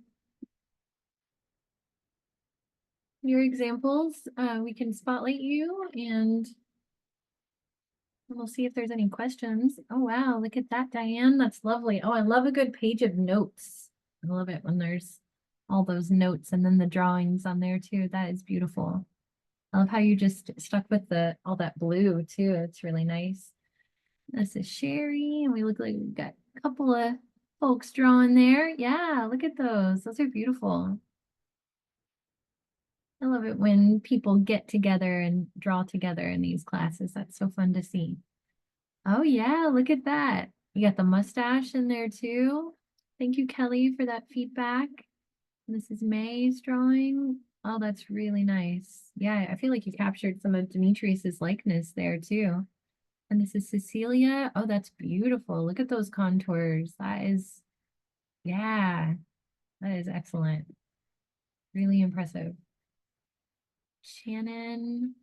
examples, we can spotlight you and we'll see if there's any questions. Oh, wow. Look at that, Diane. That's lovely. Oh, I love a good page of notes. I love it when there's all those notes and then the drawings on there too. That is beautiful. I love how you just stuck with all that blue too. It's really nice. This is Sherry, and we look like we've got a couple of folks drawing there. Yeah, look at those. Those are beautiful. I love it when people get together and draw together in these classes. That's so fun to see. Oh yeah, look at that. You got the mustache in there too. Thank you, Kelly, for that feedback. This is May's drawing. Oh, that's really nice. Yeah, I feel like you captured some of Demetrius's likeness there too. And this is Cecilia. Oh, that's beautiful. Look at those contours. Yeah, that is excellent. Really impressive. Shannon.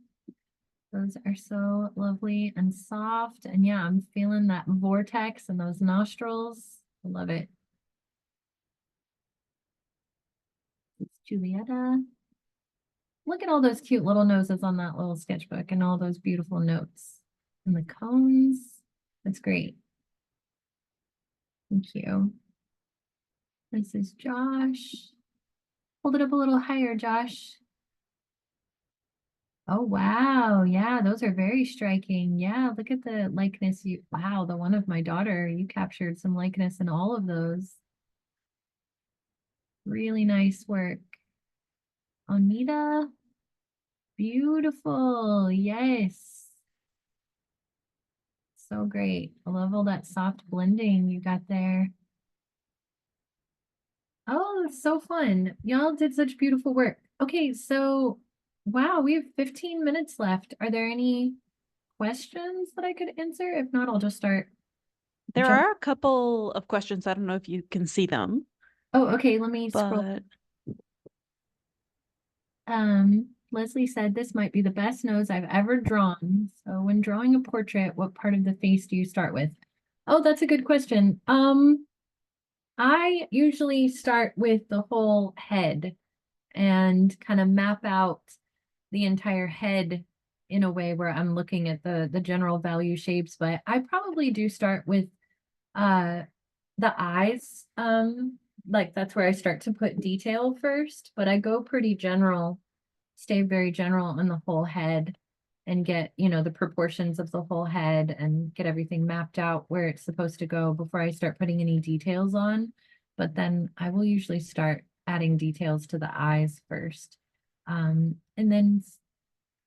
Those are so lovely and soft. And yeah, I'm feeling that vortex and those nostrils. I love it. It's Julietta. Look at all those cute little noses on that little sketchbook and all those beautiful notes. And the cones. That's great. Thank you. This is Josh. Hold it up a little higher, Josh. Oh, wow. Yeah, those are very striking. Yeah, look at the likeness. Wow, the one of my daughter, you captured some likeness in all of those. Really nice work. Anita, beautiful. Yes. So great. I love all that soft blending you got there. Oh, it's so fun. Y'all did such beautiful work. Okay, so Wow, we have 15 minutes left. Are there any questions that I could answer? If not, I'll just start.
There
Jump.
are a couple of questions. I don't know if you can see them,
Oh, okay. Let me scroll.
but
Leslie said this might be the best nose I've ever drawn. So when drawing a portrait, what part of the face do you start with? Oh, that's a good question. I usually start with the whole head and kind of map out the entire head in a way where I'm looking at the general value shapes, but I probably do start with uh the eyes. Like that's where I start to put detail first, but I go pretty general, stay very general on the whole head and get, the proportions of the whole head and get everything mapped out where it's supposed to go before I start putting any details on. But then I will usually start adding details to the eyes first. And then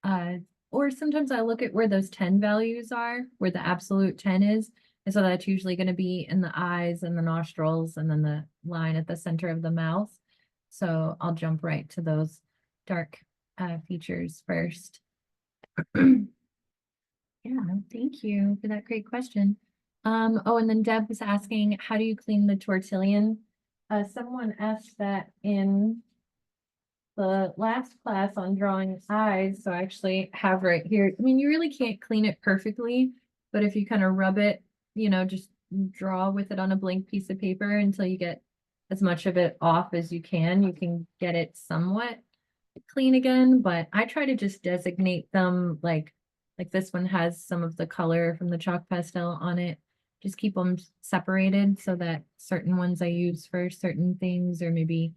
uh or sometimes I look at where those 10 values are, where the absolute 10 is. And so that's usually going to be in the eyes and the nostrils and then the line at the center of the mouth. So I'll jump right to those dark features first. Yeah, thank you for that great question. Oh, and then Deb was asking, how do you clean the tortillon? Someone asked that in the last class on drawing eyes, so I actually have right here. I mean, you really can't clean it perfectly, but if you kind of rub it, just draw with it on a blank piece of paper until you get as much of it off as you can get it somewhat clean again. But I try to just designate them like this one has some of the color from the chalk pastel on it. Just keep them separated so that certain ones I use for certain things, or maybe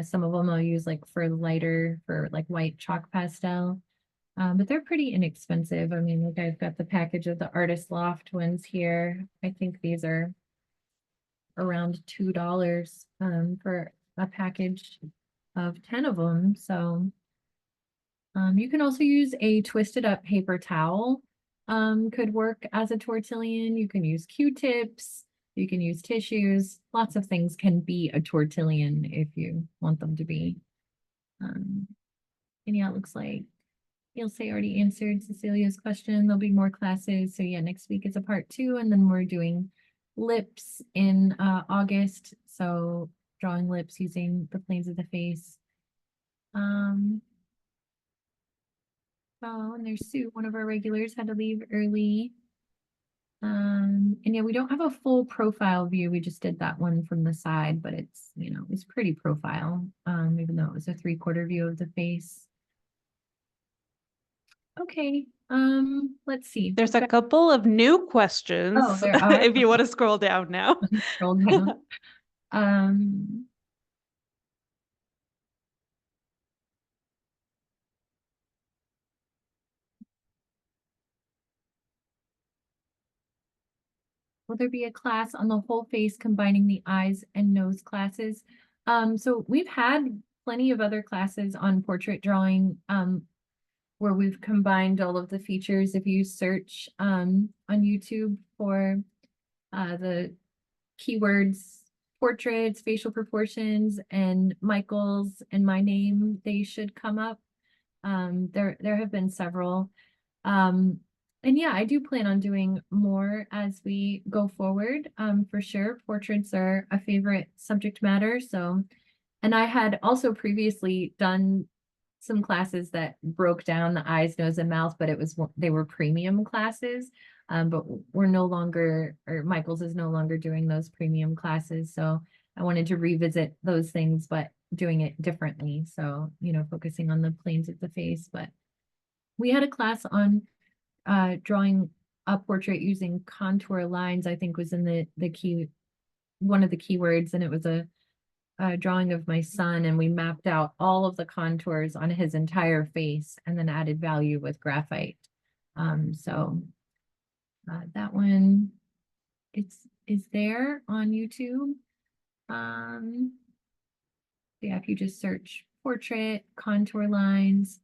some of them I'll use like for lighter, for like white chalk pastel. But they're pretty inexpensive. I mean, like I've got the package of the Artist Loft ones here. I think these are around $2 for a package of 10 of them. So you can also use a twisted up paper towel. Could work as a tortillon. You can use Q-tips. You can use tissues. Lots of things can be a tortillon if you want them to be. Um, and yeah, it looks like you'll say already answered Cecilia's question. There'll be more classes. So yeah, next week is a part 2, and then we're doing lips in August. So drawing lips using the planes of the face. Um, oh, and there's Sue, one of our regulars, had to leave early. And yeah, we don't have a full profile view. We just did that one from the side, but it's pretty profile, even though it was a 3/4 view of the face. Okay, let's see.
there's a couple of new
Oh,
questions
there are.
if you want to scroll down now.
Let me scroll down. Um, will there be a class on the whole face combining the eyes and nose classes? So we've had plenty of other classes on portrait drawing, where we've combined all of the features. If you search on YouTube for the keywords portraits, facial proportions, and Michael's and my name, they should come up. There have been several. And yeah, I do plan on doing more as we go forward. For sure, portraits are a favorite subject matter. So, and I had also previously done some classes that broke down the eyes, nose, and mouth, but they were premium classes. But we're no longer, or Michael's is no longer doing those premium classes. So I wanted to revisit those things, but doing it differently. So, focusing on the planes of the face. But we had a class on drawing a portrait using contour lines, I think was in the key, one of the keywords, and it was a drawing of my son, and we mapped out all of the contours on his entire face and then added value with graphite. So that one is there on YouTube. Yeah, if you just search portrait, contour lines,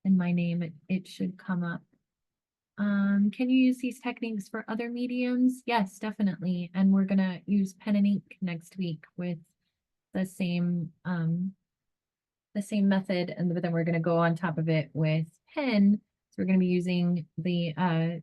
and my name, it should come up. Can you use these techniques for other mediums? Yes, definitely. And we're gonna use pen and ink next week with the same the same method, and but then we're going to go on top of it with pen. So we're going to be using the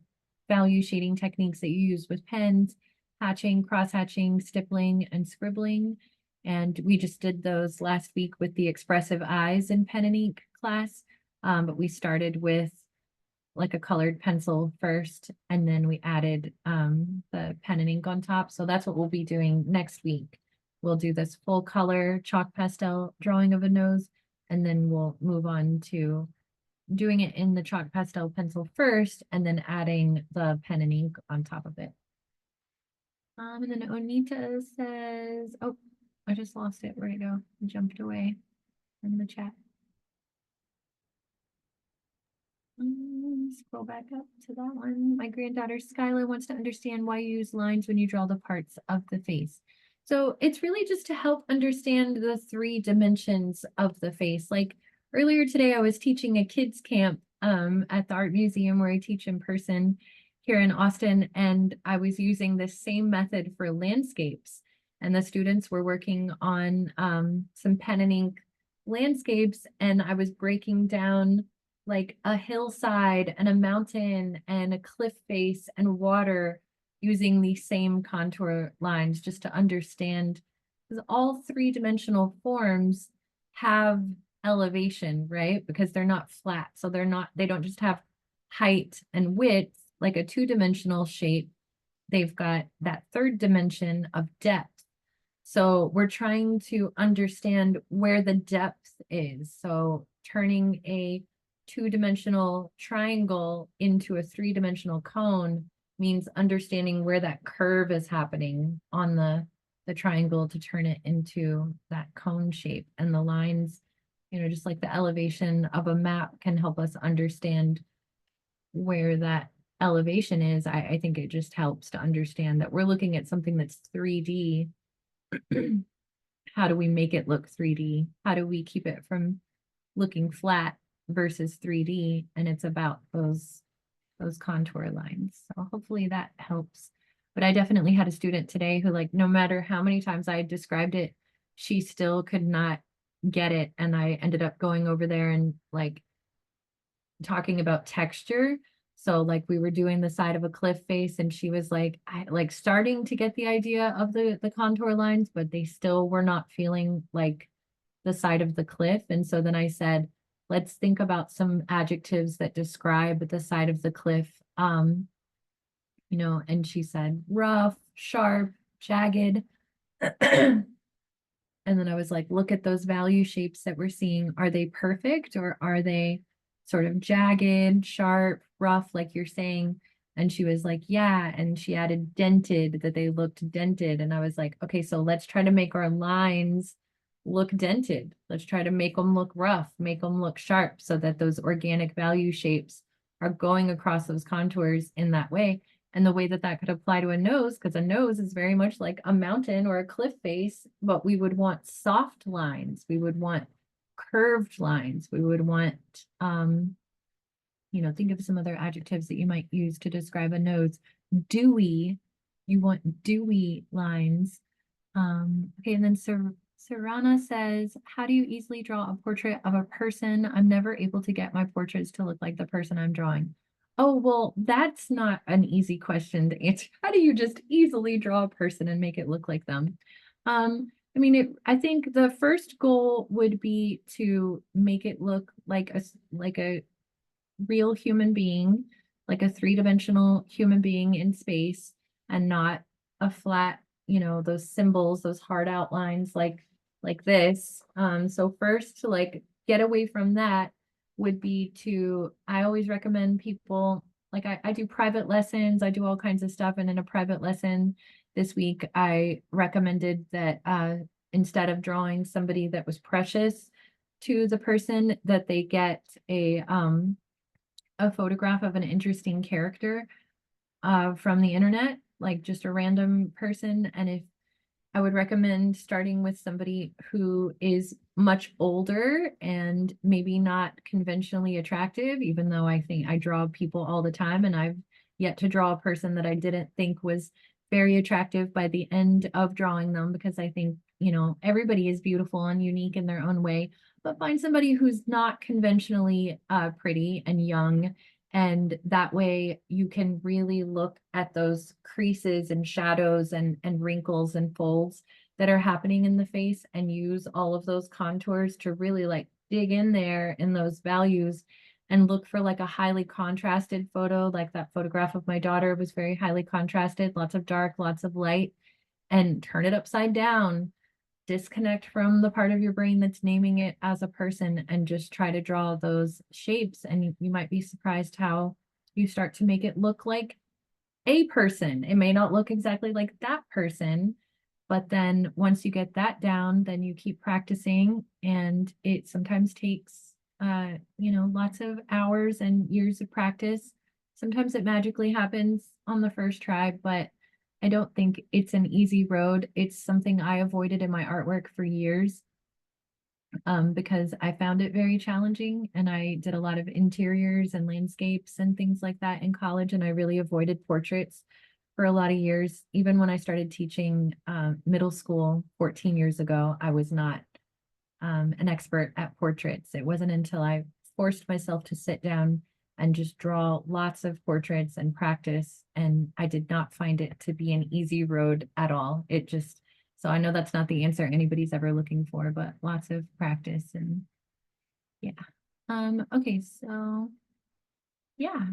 value shading techniques that you use with pens, hatching, cross hatching, stippling, and scribbling. And we just did those last week with the expressive eyes in pen and ink class. But we started with like a colored pencil first, and then we added the pen and ink on top. So that's what we'll be doing next week. We'll do this full color chalk pastel drawing of a nose, and then we'll move on to doing it in the chalk pastel pencil first, and then adding the pen and ink on top of it. And then Onita says, oh, I just lost it. Where'd it go? It jumped away from the chat. Scroll back up to that one. My granddaughter Skyla wants to understand why you use lines when you draw the parts of the face. So it's really just to help understand the 3 dimensions of the face. Like earlier today, I was teaching a kids camp at the art museum where I teach in person here in Austin, and I was using this same method for landscapes. And the students were working on some pen and ink landscapes, and I was breaking down like a hillside and a mountain and a cliff face and water using these same contour lines, just to understand, because all 3-dimensional forms have elevation, right? Because they're not flat. So they don't just have height and width like a 2-dimensional shape. They've got that 3rd dimension of depth. So we're trying to understand where the depth is. So turning a 2-dimensional triangle into a 3-dimensional cone means understanding where that curve is happening on the triangle to turn it into that cone shape. And the lines, just like the elevation of a map can help us understand where that elevation is. I think it just helps to understand that we're looking at something that's 3D. How do we make it look 3D? How do we keep it from looking flat versus 3D? And it's about those contour lines. So hopefully that helps. But I definitely had a student today who, like, no matter how many times I described it, she still could not get it. And I ended up going over there and like talking about texture. So like we were doing the side of a cliff face, and she was like, starting to get the idea of the contour lines, but they still were not feeling like the side of the cliff. And so then I said, let's think about some adjectives that describe the side of the cliff. And she said rough, sharp, jagged. And then I was like, look at those value shapes that we're seeing. Are they perfect, or are they sort of jagged, sharp, rough, like you're saying? And she was like, yeah. And she added dented, that they looked dented. And I was like, okay, so let's try to make our lines look dented. Let's try to make them look rough, make them look sharp, so that those organic value shapes are going across those contours in that way. And the way that that could apply to a nose, because a nose is very much like a mountain or a cliff face, but we would want soft lines. We would want curved lines. We would want, think of some other adjectives that you might use to describe a nose. Dewy, you want dewy lines. Okay, and then Sarana says, how do you easily draw a portrait of a person? I'm never able to get my portraits to look like the person I'm drawing. Oh, well, that's not an easy question to answer. How do you just easily draw a person and make it look like them? I think the first goal would be to make it look like a real human being, like a 3-dimensional human being in space, and not a flat, those symbols, those hard outlines like this. So first, to like get away from that would be I always recommend people, like I do private lessons, I do all kinds of stuff. And in a private lesson this week, I recommended that instead of drawing somebody that was precious to the person, that they get a photograph of an interesting character from the internet, like just a random person. And if I would recommend starting with somebody who is much older and maybe not conventionally attractive, even though I think I draw people all the time, and I've yet to draw a person that I didn't think was very attractive by the end of drawing them, because I think, everybody is beautiful and unique in their own way. but find somebody who's not conventionally pretty and young. And that way you can really look at those creases and shadows and wrinkles and folds that are happening in the face and use all of those contours to really like dig in there in those values and look for like a highly contrasted photo. Like that photograph of my daughter was very highly contrasted, lots of dark, lots of light, and turn it upside down. Disconnect from the part of your brain that's naming it as a person and just try to draw those shapes. And you might be surprised how you start to make it look like a person. It may not look exactly like that person, but then once you get that down, then you keep practicing, and it sometimes takes lots of hours and years of practice. Sometimes it magically happens on the first try, but I don't think it's an easy road. It's something I avoided in my artwork for years because I found it very challenging, and I did a lot of interiors and landscapes and things like that in college, and I really avoided portraits for a lot of years. Even when I started teaching middle school 14 years ago, I was not an expert at portraits. It wasn't until I forced myself to sit down and just draw lots of portraits and practice. And I did not find it to be an easy road at all. So I know that's not the answer anybody's ever looking for, but lots of practice and yeah. Okay, so yeah.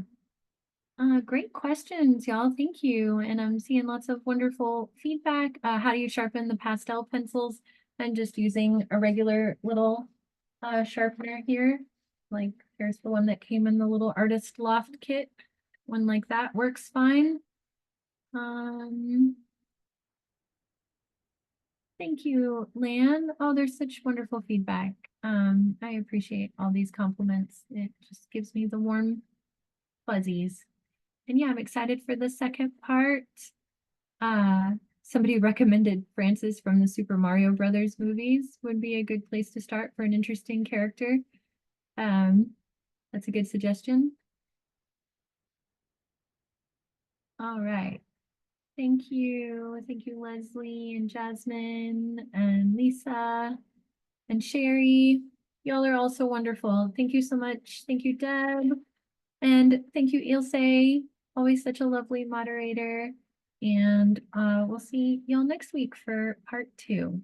Great questions, y'all. Thank you. And I'm seeing lots of wonderful feedback. How do you sharpen the pastel pencils? I'm just using a regular little sharpener here. Like there's the one that came in the little artist loft kit. One like that works fine. Thank you, Lan. Oh, there's such wonderful feedback. I appreciate all these compliments. It just gives me the warm fuzzies. And yeah, I'm excited for the second part. Somebody recommended Francis from the Super Mario Brothers movies would be a good place to start for an interesting character. That's a good suggestion. All right. Thank you. Thank you, Leslie and Jasmine and Lisa and Sherry. Y'all are also wonderful. Thank you so much. Thank you, Deb. And thank you, Ilse. Always such a lovely moderator. And we'll see y'all next week for part 2.